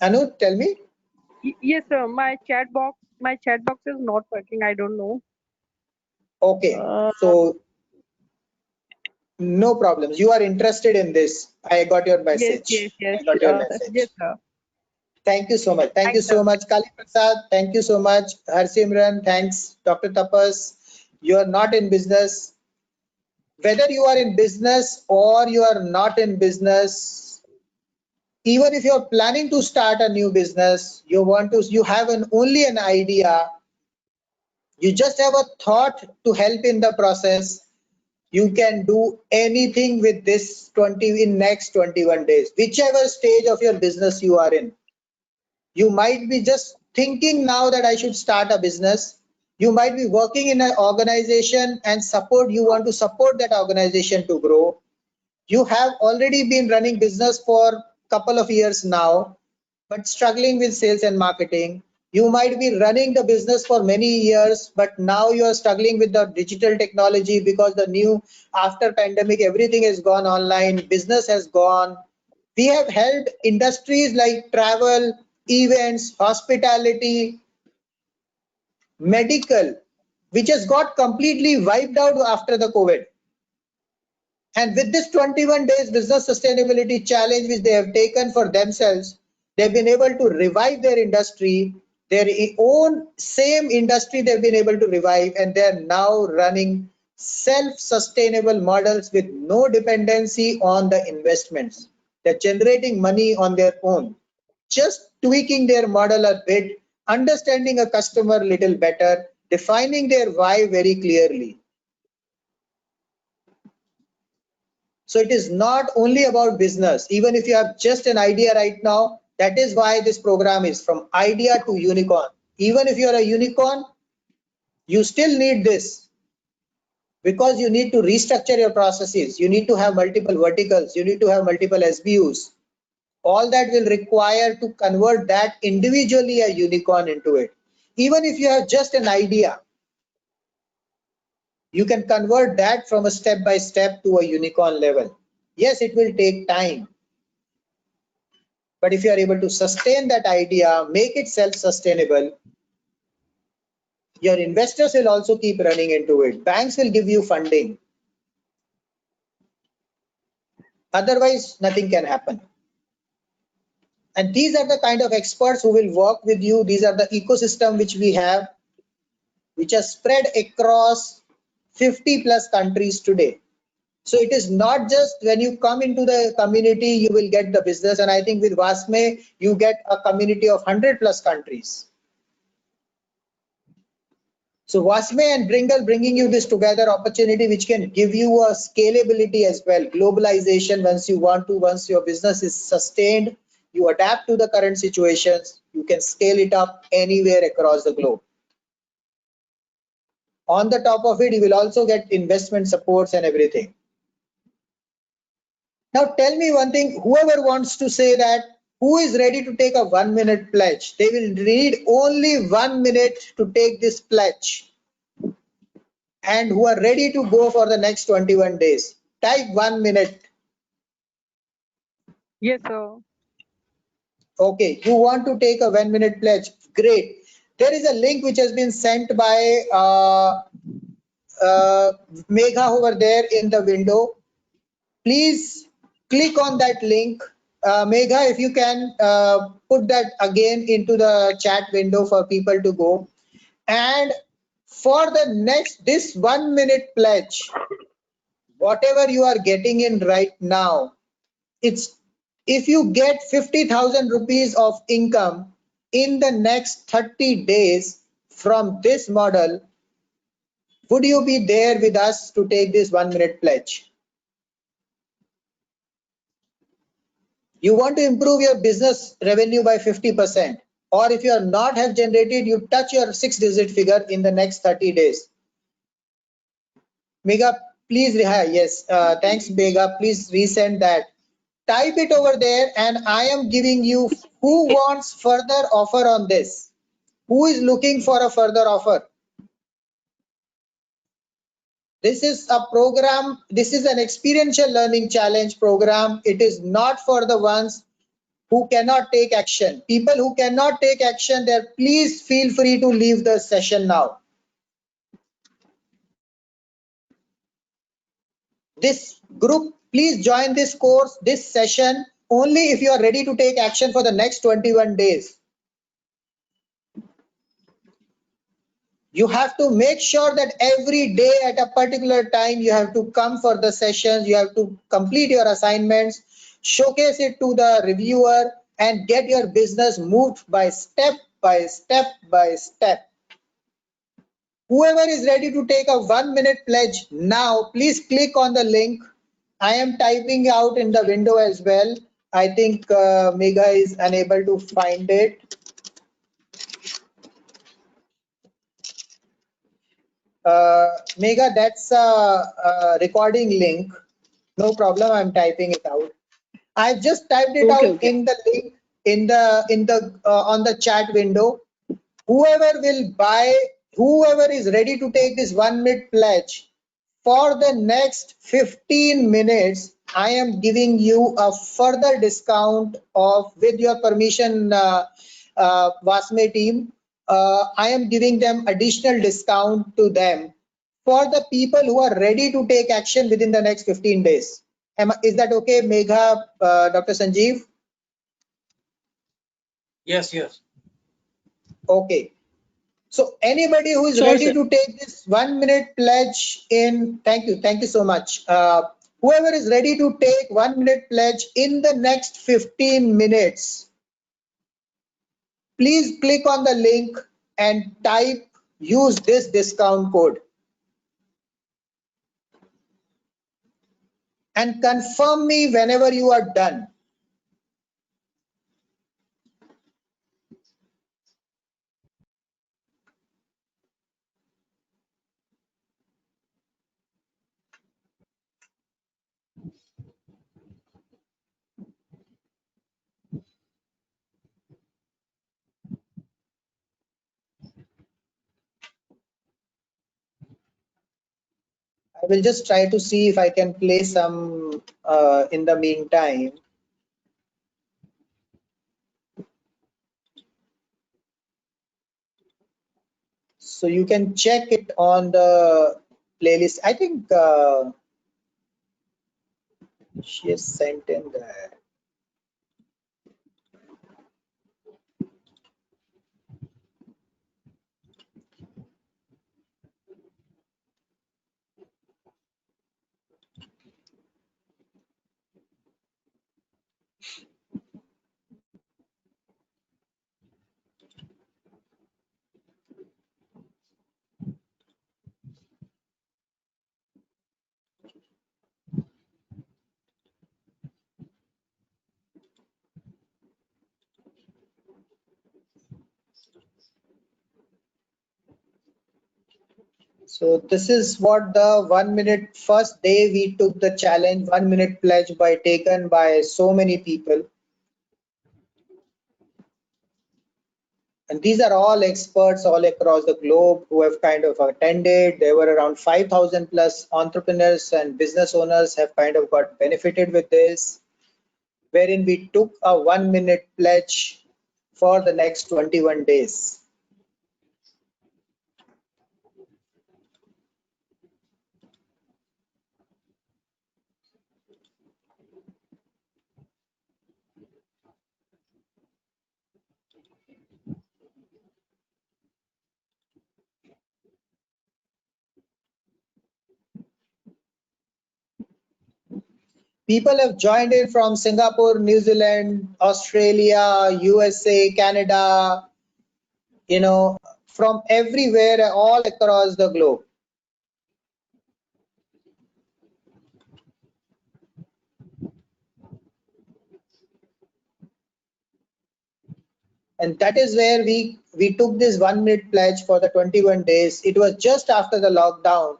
S5: Anu, tell me.
S7: Yes, sir. My chat box is not working. I don't know.
S5: Okay. So No problems. You are interested in this. I got your
S7: Yes,
S5: message.
S7: yes, yes.
S5: I got your
S7: Yes,
S5: message.
S7: sir.
S5: Thank you so much. Thank you
S7: Thanks, sir.
S5: so much, Kali Prasad. Thank you so much, Harsimran. Thanks, Dr. Tapas. You are not in business. Whether you are in business or you are not in business, even if you are planning to start a new business, you have only an idea, you just have a thought to help in the process, you can do anything with this 20 in next 21 days, whichever stage of your business you are in. You might be just thinking now that I should start a business. You might be working in an organization and you want to support that organization to grow. You have already been running business for a couple of years now, but struggling with sales and marketing. You might be running the business for many years, but now you are struggling with the digital technology because after pandemic, everything has gone online, business has gone. We have helped industries like travel, events, hospitality, medical, which has got completely wiped out after the COVID. And with this 21 days business sustainability challenge, which they have taken for themselves, they've been able to revive their industry, their own same industry they've been able to revive, and they're now running self-sustainable models with no dependency on the investments. They're generating money on their own, just tweaking their model a bit, understanding a customer a little better, defining their why very clearly. So it is not only about business. Even if you have just an idea right now, that is why this program is from idea to unicorn. Even if you are a unicorn, you still need this because you need to restructure your processes. You need to have multiple verticals. You need to have multiple SBUs. All that will require to convert that individually a unicorn into it. Even if you have just an idea, you can convert that from a step by step to a unicorn level. Yes, it will take time. But if you are able to sustain that idea, make it self-sustainable, your investors will also keep running into it. Banks will give you funding. Otherwise, nothing can happen. And these are the kind of experts who will work with you. These are the ecosystem which we have, which are spread across 50 plus countries today. So it is not just when you come into the community, you will get the business. And I think with Vasme, you get a community of 100 plus countries. So Vasme and Bringle bringing you this together opportunity, which can give you a scalability as well. Globalization, once your business is sustained, you adapt to the current situations, you can scale it up anywhere across the globe. On the top of it, you will also get investment supports and everything. Now tell me one thing, whoever wants to say that, who is ready to take a 1 minute pledge? They will need only 1 minute to take this pledge. And who are ready to go for the next 21 days. Type 1 minute.
S7: Yes, sir.
S5: Okay, you want to take a 1 minute pledge. Great. There is a link which has been sent by Megha over there in the window. Please click on that link. Megha, if you can put that again into the chat window for people to go. And for this 1 minute pledge, whatever you are getting in right now, if you get 50,000 rupees of income in the next 30 days from this model, would you be there with us to take this 1 minute pledge? You want to improve your business revenue by 50%, or if you are not have generated, you touch your 6-digit figure in the next 30 days. Mega, please, yes, thanks Mega, please resend that. Type it over there, and I am giving you who wants further offer on this. Who is looking for a further offer? This is a program, this is an experiential learning challenge program. It is not for the ones who cannot take action. People who cannot take action there, please feel free to leave the session now. This group, please join this course, this session, only if you are ready to take action for the next 21 days. You have to make sure that every day at a particular time you have to come for the sessions, you have to complete your assignments, showcase it to the reviewer, and get your business moved by step by step by step. Whoever is ready to take a 1-minute pledge now, please click on the link. I am typing out in the window as well. I think Megha is unable to find it. Megha, that's a recording link. No problem, I'm typing it out. I've just typed it out in the link in the on the chat window. Whoever will buy, whoever is ready to take this 1-minute pledge for the next 15 minutes, I am giving you a further discount of, with your permission, Vasme team, I am giving them additional discount to them for the people who are ready to take action within the next 15 days. Is that okay, Megha, Dr. Sanjeev?
S3: Yes, yes.
S5: Okay. So anybody who is ready to take this 1-minute pledge in, thank you so much. Whoever is ready to take 1-minute pledge in the next 15 minutes, please click on the link and type, use this discount code. And confirm me whenever you are done. I will just try to see if I can play some in the meantime. So you can check it on the playlist. I think she has sent in there. So this is what the 1-minute first day we took the challenge, 1-minute pledge taken by so many people. And these are all experts all across the globe who have kind of attended. There were around 5,000 plus entrepreneurs and business owners have kind of got benefited with this, wherein we took a 1-minute pledge for the next 21 days. People have joined in from Singapore, New Zealand, Australia, USA, Canada, you know, from everywhere, all across the globe. And that is where we took this 1-minute pledge for the 21 days. It was just after the lockdown.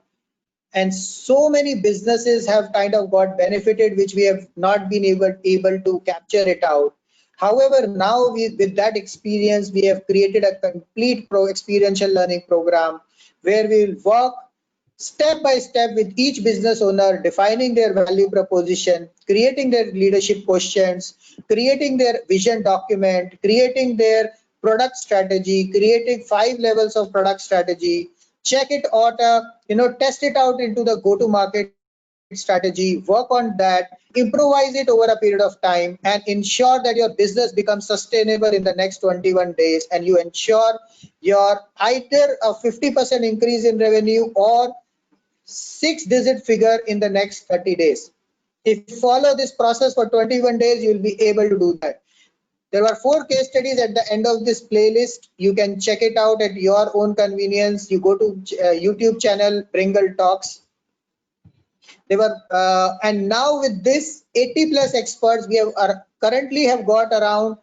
S5: And so many businesses have kind of got benefited, which we have not been able to capture it out. However, now with that experience, we have created a complete experiential learning program where we will work step by step with each business owner, defining their value proposition, creating their leadership questions, creating their vision document, creating their product strategy, creating 5 levels of product strategy, check it out, test it out into the go-to-market strategy, work on that, improvise it over a period of time, and ensure that your business becomes sustainable in the next 21 days, and you ensure your either a 50% increase in revenue or 6-digit figure in the next 30 days. If you follow this process for 21 days, you will be able to do that. There are 4 case studies at the end of this playlist. You can check it out at your own convenience. You go to YouTube channel Bringle Talks. They were and now with this 80 plus experts, we have currently have got around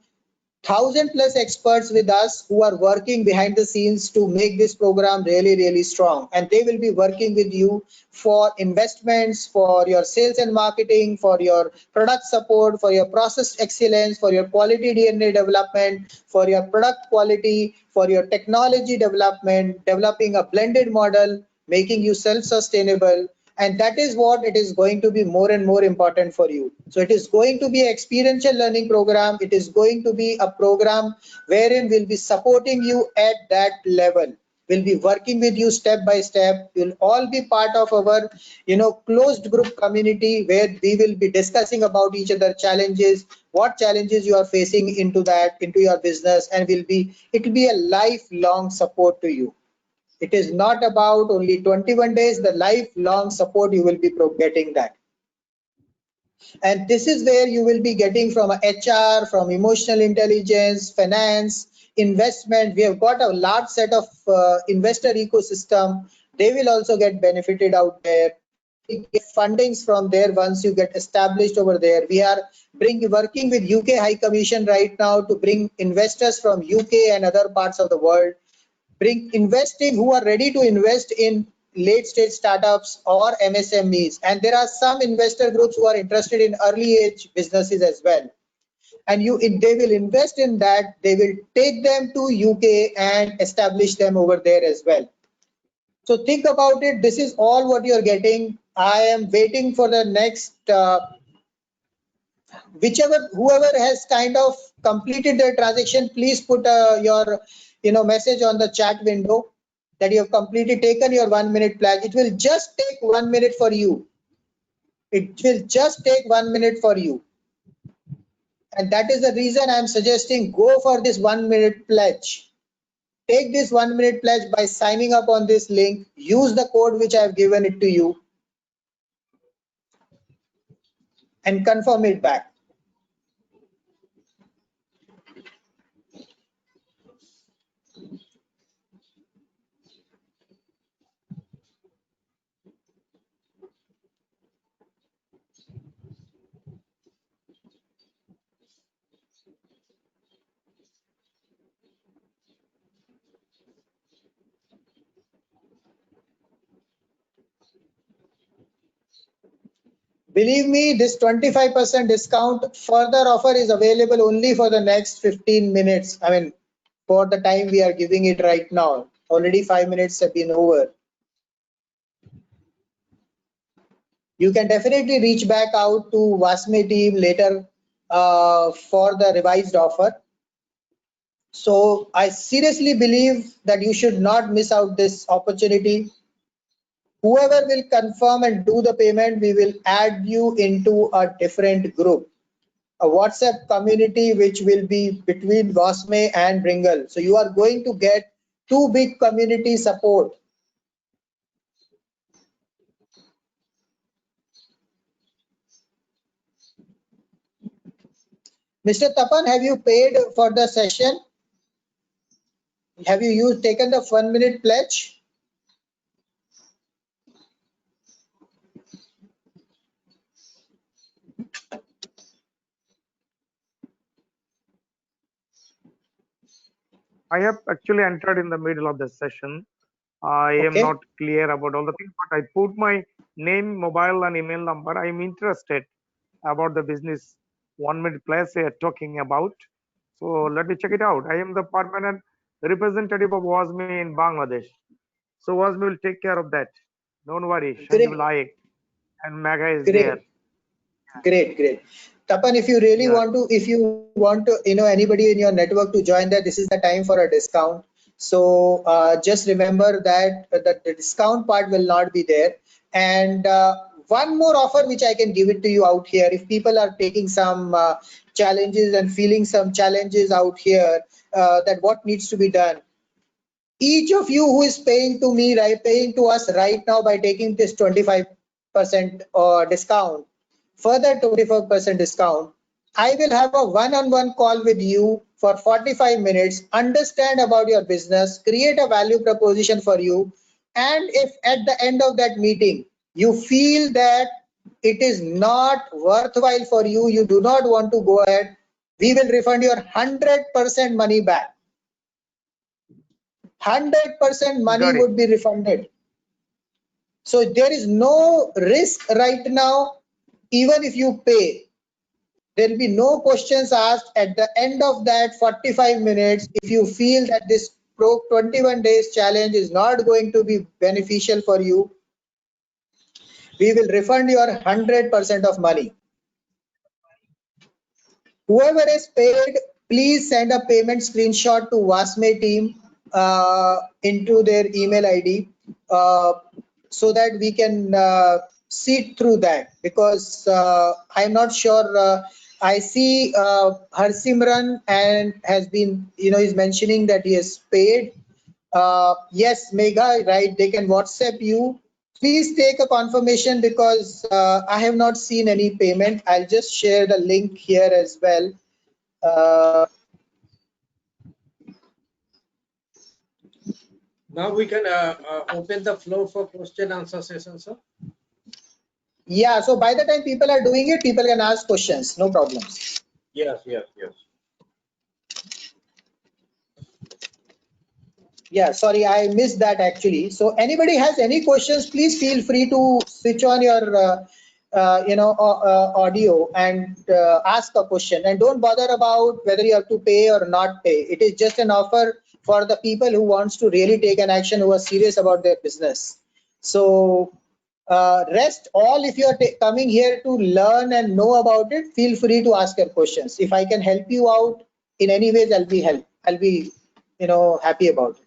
S5: 1,000 plus experts with us who are working behind the scenes to make this program really strong, and they will be working with you for investments, for your sales and marketing, for your product support, for your process excellence, for your quality DNA development, for your product quality, for your technology development, developing a blended model, making you self-sustainable. And that is what it is going to be more and more important for you. So it is going to be an experiential learning program. It is going to be a program wherein we'll be supporting you at that level. We'll be working with you step by step. You'll all be part of our, closed group community where we will be discussing about each other challenges, what challenges you are facing into your business, and it will be a lifelong support to you. It is not about only 21 days, the lifelong support you will be getting that. And this is where you will be getting from HR, from emotional intelligence, finance, investment. We have got a large set of investor ecosystem. They will also get benefited out there. You get fundings from there once you get established over there. We are working with UK High Commission right now to bring investors from UK and other parts of the world. Bring investing who are ready to invest in late stage startups or MSMEs, and there are some investor groups who are interested in early age businesses as well, and they will invest in that. They will take them to UK and establish them over there as well. So think about it. This is all what you're getting. I am waiting for the next whoever has kind of completed their transaction, please put your message on the chat window that you have taken your 1 minute pledge. It will just take 1 minute for you. It will just take 1 minute for you. And that is the reason I'm suggesting go for this 1 minute pledge. Take this 1 minute pledge by signing up on this link. Use the code which I have given it to you and confirm it back. Believe me, this 25% discount further offer is available only for the next 15 minutes. I mean, for the time we are giving it right now. Already 5 minutes have been over. You can definitely reach back out to Vasme team later for the revised offer. So I seriously believe that you should not miss out this opportunity. Whoever will confirm and do the payment, we will add you into a different group, a WhatsApp community, which will be between Vasme and Bringle. So you are going to get 2 big community support. Mr. Tapan, have you paid for the session? Have you taken the 1 minute pledge?
S8: I have actually entered in the middle of the session. I am not clear about all the things, but I put my name, mobile and email number. I am interested about the business 1 minute pledge they are talking about. So let me check it out. I am the permanent representative of Wasme in Bangladesh. So Wasme will take care of that. Don't worry. Sanjeev Laik and Maga is there.
S5: Great. Tapan, if you really want to, anybody in your network to join that, this is the time for a discount. So just remember that the discount part will not be there. And one more offer which I can give it to you out here. If people are taking some challenges and feeling some challenges out here, that what needs to be done. Each of you who is paying to me, right, paying to us right now by taking this 25% discount, further 25% discount, I will have a one-on-one call with you for 45 minutes, understand about your business, create a value proposition for you. And if at the end of that meeting, you feel that it is not worthwhile for you, you do not want to go ahead, we will refund your 100% money back. 100% money would be refunded. So there is no risk right now. Even if you pay, there will be no questions asked. At the end of that 45 minutes, if you feel that this 21 days challenge is not going to be beneficial for you, we will refund your 100% of money. Whoever is paid, please send a payment screenshot to Wasme team into their email ID so that we can see through that, because I'm not sure. I see Harsimran and has been, is mentioning that he has paid. Yes, Megha, right? They can WhatsApp you. Please take a confirmation, because I have not seen any payment. I'll just share the link here as well.
S3: Now we can open the floor for question answer session, sir.
S5: Yeah, so by the time people are doing it, people can ask questions, no problems.
S3: Yes.
S5: Yeah, sorry, I missed that actually. So anybody has any questions, please feel free to switch on your audio and ask a question, and don't bother about whether you have to pay or not pay. It is just an offer for the people who wants to really take an action, who are serious about their business. So rest all, if you are coming here to learn and know about it, feel free to ask your questions. If I can help you out in any ways, I'll be happy about it.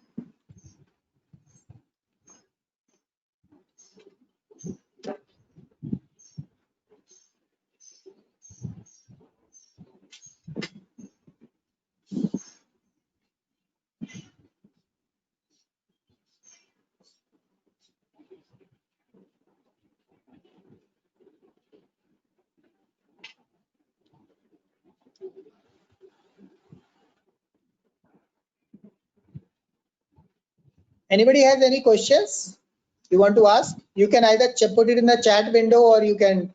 S5: Anybody has any questions you want to ask? You can either put it in the chat window, or you can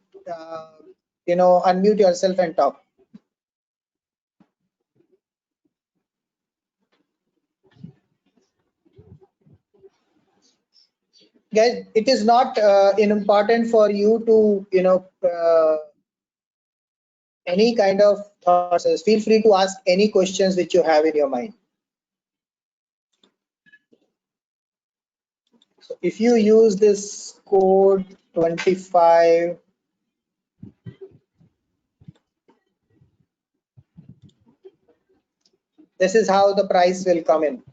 S5: unmute yourself and talk. Guys, it is not important for you to any kind of thoughts. Feel free to ask any questions which you have in your mind. So if you use this code 25, this is how the price will come in.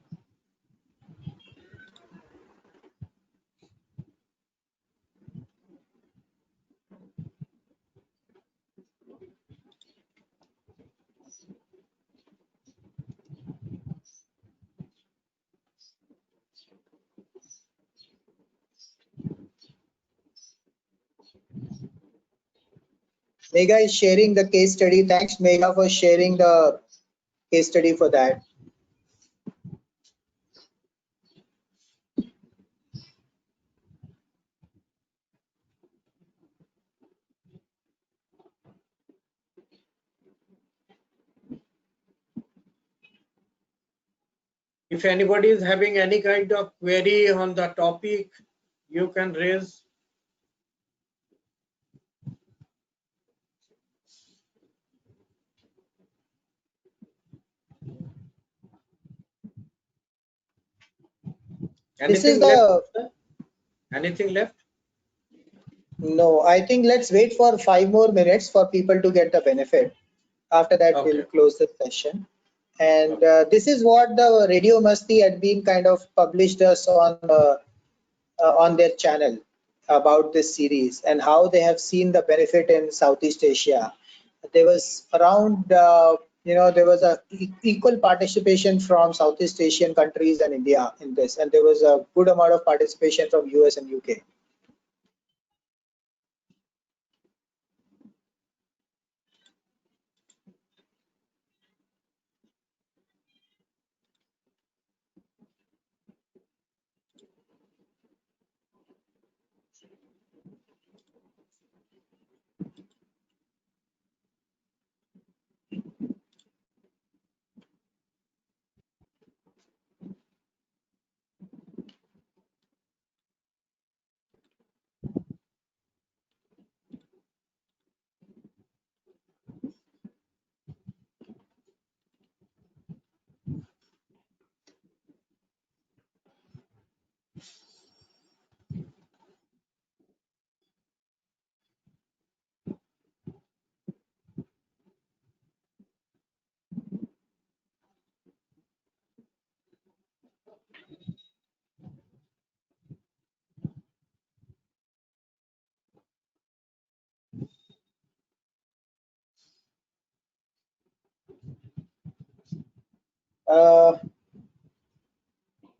S5: Megha is sharing the case study. Thanks, Megha, for sharing the case study for that.
S3: If anybody is having any kind of query on the topic, you can raise. Anything left?
S5: No, I think let's wait for 5 more minutes for people to get the benefit. After that, okay, we'll close the session. And this is what the Radio Masti had been kind of published us on their channel. about this series and how they have seen the benefit in Southeast Asia. There was around, there was a equal participation from Southeast Asian countries and India in this, and there was a good amount of participation from US and UK.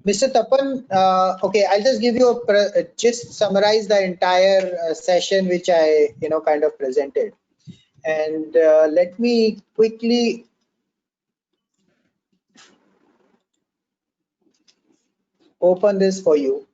S5: Mr. Tapan, okay, I'll just give you just summarize the entire session which I kind of presented, and let me quickly open this for you.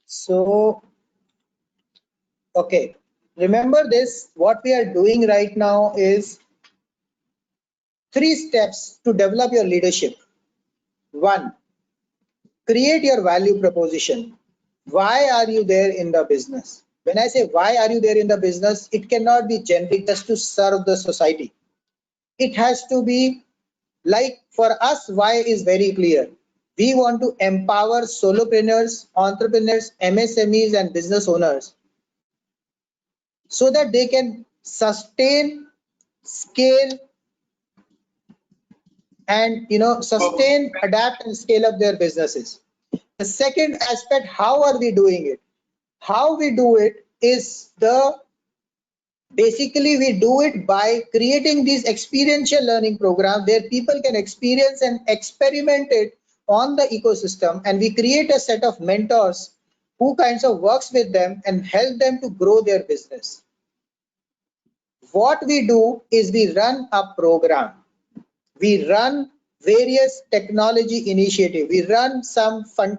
S5: So, okay, remember this, what we are doing right now is 3 steps to develop your leadership. 1, create your value proposition. Why are you there in the business? When I say why are you there in the business, it cannot be generic just to serve the society. It has to be like, for us, why is very clear. We want to empower solopreneurs, entrepreneurs, MSMEs and business owners so that they can sustain, scale, and sustain, adapt and scale up their businesses. The second aspect, how are we doing it? How we do it is basically we do it by creating these experiential learning programs where people can experience and experiment it on the ecosystem, and we create a set of mentors who kinds of works with them and help them to grow their business. What we do is we run a program. We run various technology initiatives. We run some fun,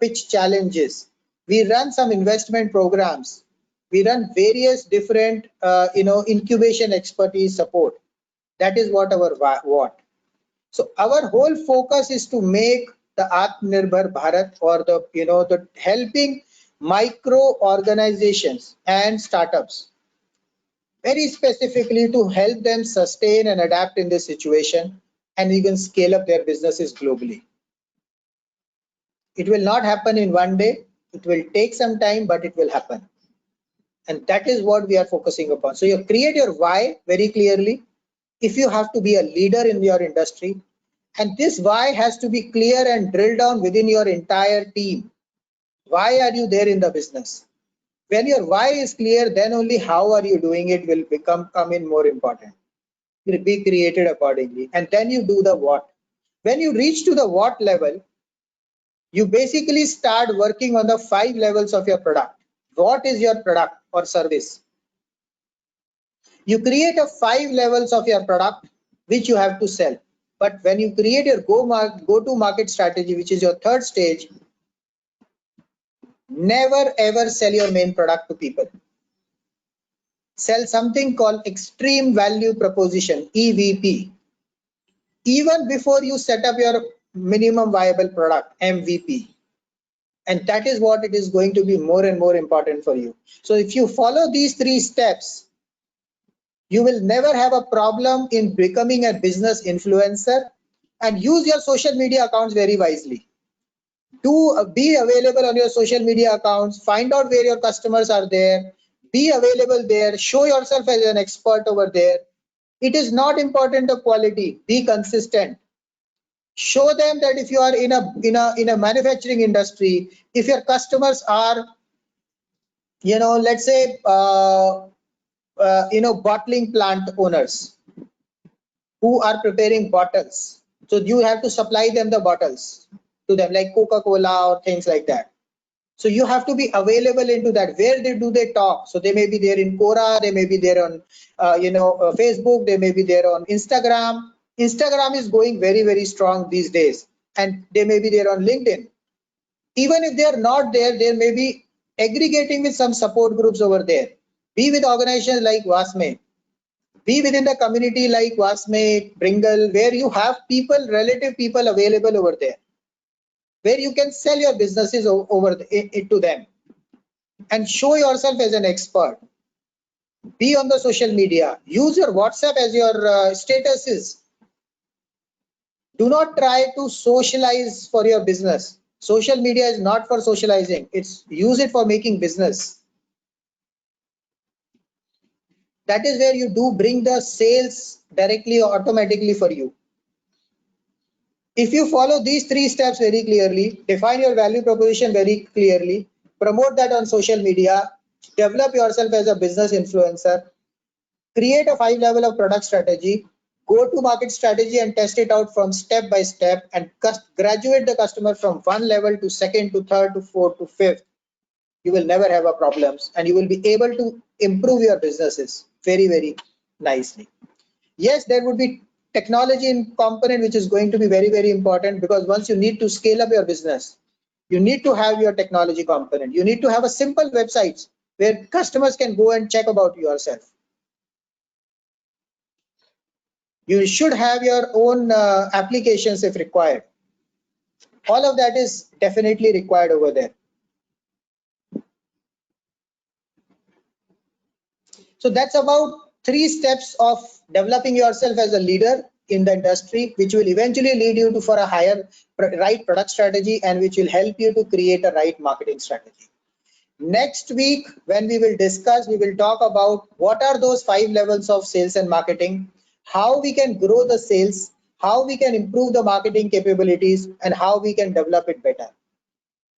S5: pitch challenges. We run some investment programs. We run various different, incubation expertise support. That is what our what. So our whole focus is to make the Atmanirbhar Bharat, or the helping micro organizations and startups very specifically to help them sustain and adapt in this situation, and even scale up their businesses globally. It will not happen in one day. It will take some time, but it will happen. And that is what we are focusing upon. So you create your why very clearly. If you have to be a leader in your industry, and this why has to be clear and drilled down within your entire team. Why are you there in the business? When your why is clear, then only how are you doing it will come in more important. It will be created accordingly. And then you do the what. When you reach to the what level, you basically start working on the 5 levels of your product. What is your product or service? You create a 5 levels of your product which you have to sell. But when you create your go-to market strategy, which is your 3rd stage, never ever sell your main product to people. Sell something called extreme value proposition, EVP. Even before you set up your minimum viable product, MVP. And that is what it is going to be more and more important for you. So if you follow these 3 steps, you will never have a problem in becoming a business influencer, and use your social media accounts very wisely. Be available on your social media accounts, find out where your customers are there, be available there, show yourself as an expert over there. It is not important the quality, be consistent. Show them that if you are in a manufacturing industry, if your customers are, let's say, bottling plant owners who are preparing bottles, so you have to supply them the bottles to them, like Coca-Cola or things like that. So you have to be available into that. Where do they talk? So they may be there in Quora, they may be there on Facebook, they may be there on Instagram. Instagram is going very, very strong these days, and they may be there on LinkedIn. Even if they are not there, they may be aggregating with some support groups over there. Be with organizations like Wasme. Be within the community like Wasme, Bringle, where you have people, relative people available over there, where you can sell your businesses over to them and show yourself as an expert. Be on the social media. Use your WhatsApp as your statuses. Do not try to socialize for your business. Social media is not for socializing. Use it for making business. That is where you do bring the sales directly or automatically for you. If you follow these 3 steps very clearly, define your value proposition very clearly, promote that on social media, develop yourself as a business influencer, create a 5 level of product strategy, go to market strategy and test it out from step by step, and graduate the customer from 1 level to 2nd to 3rd to 4th to 5th, you will never have a problems, and you will be able to improve your businesses very, very nicely. Yes, there would be technology in component which is going to be very, very important, because once you need to scale up your business, you need to have your technology component. You need to have a simple websites where customers can go and check about yourself. You should have your own applications if required. All of that is definitely required over there. So that's about 3 steps of developing yourself as a leader in the industry, which will eventually lead you for a higher right product strategy, and which will help you to create a right marketing strategy. Next week, when we will discuss, we will talk about what are those 5 levels of sales and marketing, how we can grow the sales, how we can improve the marketing capabilities, and how we can develop it better.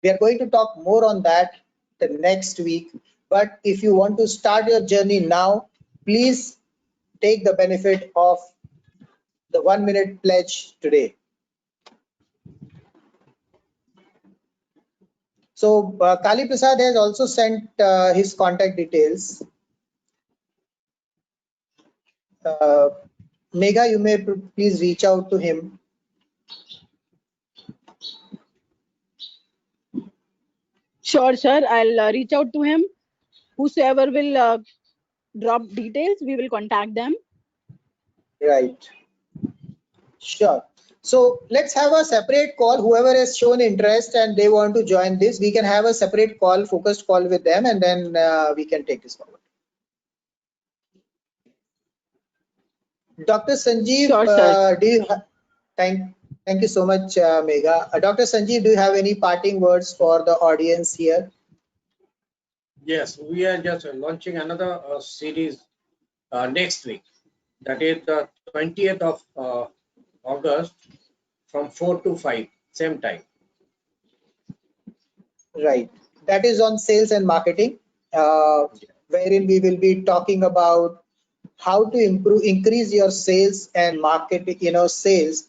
S5: We are going to talk more on that the next week. But if you want to start your journey now, please take the benefit of the 1 minute pledge today. So Kali Prasad has also sent his contact details. Megha, you may please reach out to him.
S4: Sure, sir. I'll reach out to him. Whosoever will drop details, we will contact them.
S5: Right. Sure. So let's have a separate call. Whoever has shown interest and they want to join this, we can have a separate call, focused call with them, and then we can take this forward. Dr. Sanjeev,
S4: Sure,
S5: do you thank you so much, Megha. Dr. Sanjeev, do you have any parting words for the audience here?
S3: Yes, we are just launching another series next week. That is the 20th of August from 4 to 5, same time.
S5: Right. That is on sales and marketing, wherein we will be talking about how to increase your sales and marketing, sales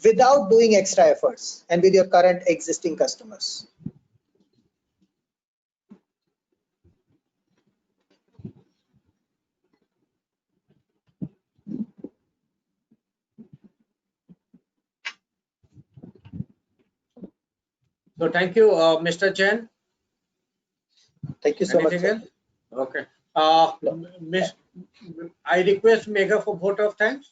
S5: without doing extra efforts and with your current existing customers.
S3: So thank you, Mr. Chen.
S5: Thank you so
S3: Anything
S5: much.
S3: Else? Okay. I request Megha for vote of thanks.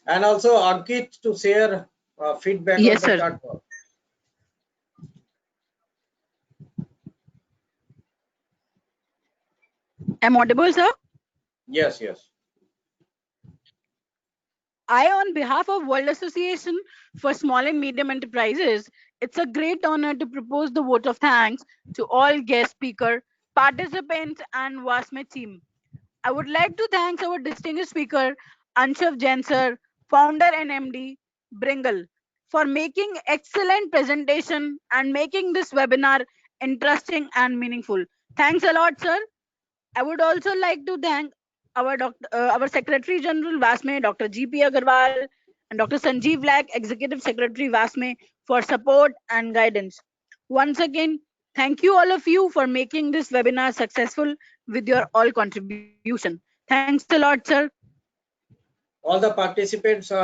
S3: And also Ankit to share feedback
S4: Yes,
S3: on the
S4: sir.
S3: chat box.
S4: Am I audible, sir?
S3: Yes, yes.
S4: I, on behalf of World Association for Small and Medium Enterprises, it's a great honor to propose the vote of thanks to all guest speaker, participants, and WASME team. I would like to thank our distinguished speaker, Anshav Jain sir, founder and MD, Bringle, for making excellent presentation and making this webinar interesting and meaningful. Thanks a lot, sir. I would also like to thank our Secretary General WASME, Dr. G.P. Agarwal, and Dr. Sanjeev Lack, Executive Secretary WASME, for support and guidance. Once again, thank you all of you for making this webinar successful with your all contribution. Thanks a lot, sir.
S3: All the participants are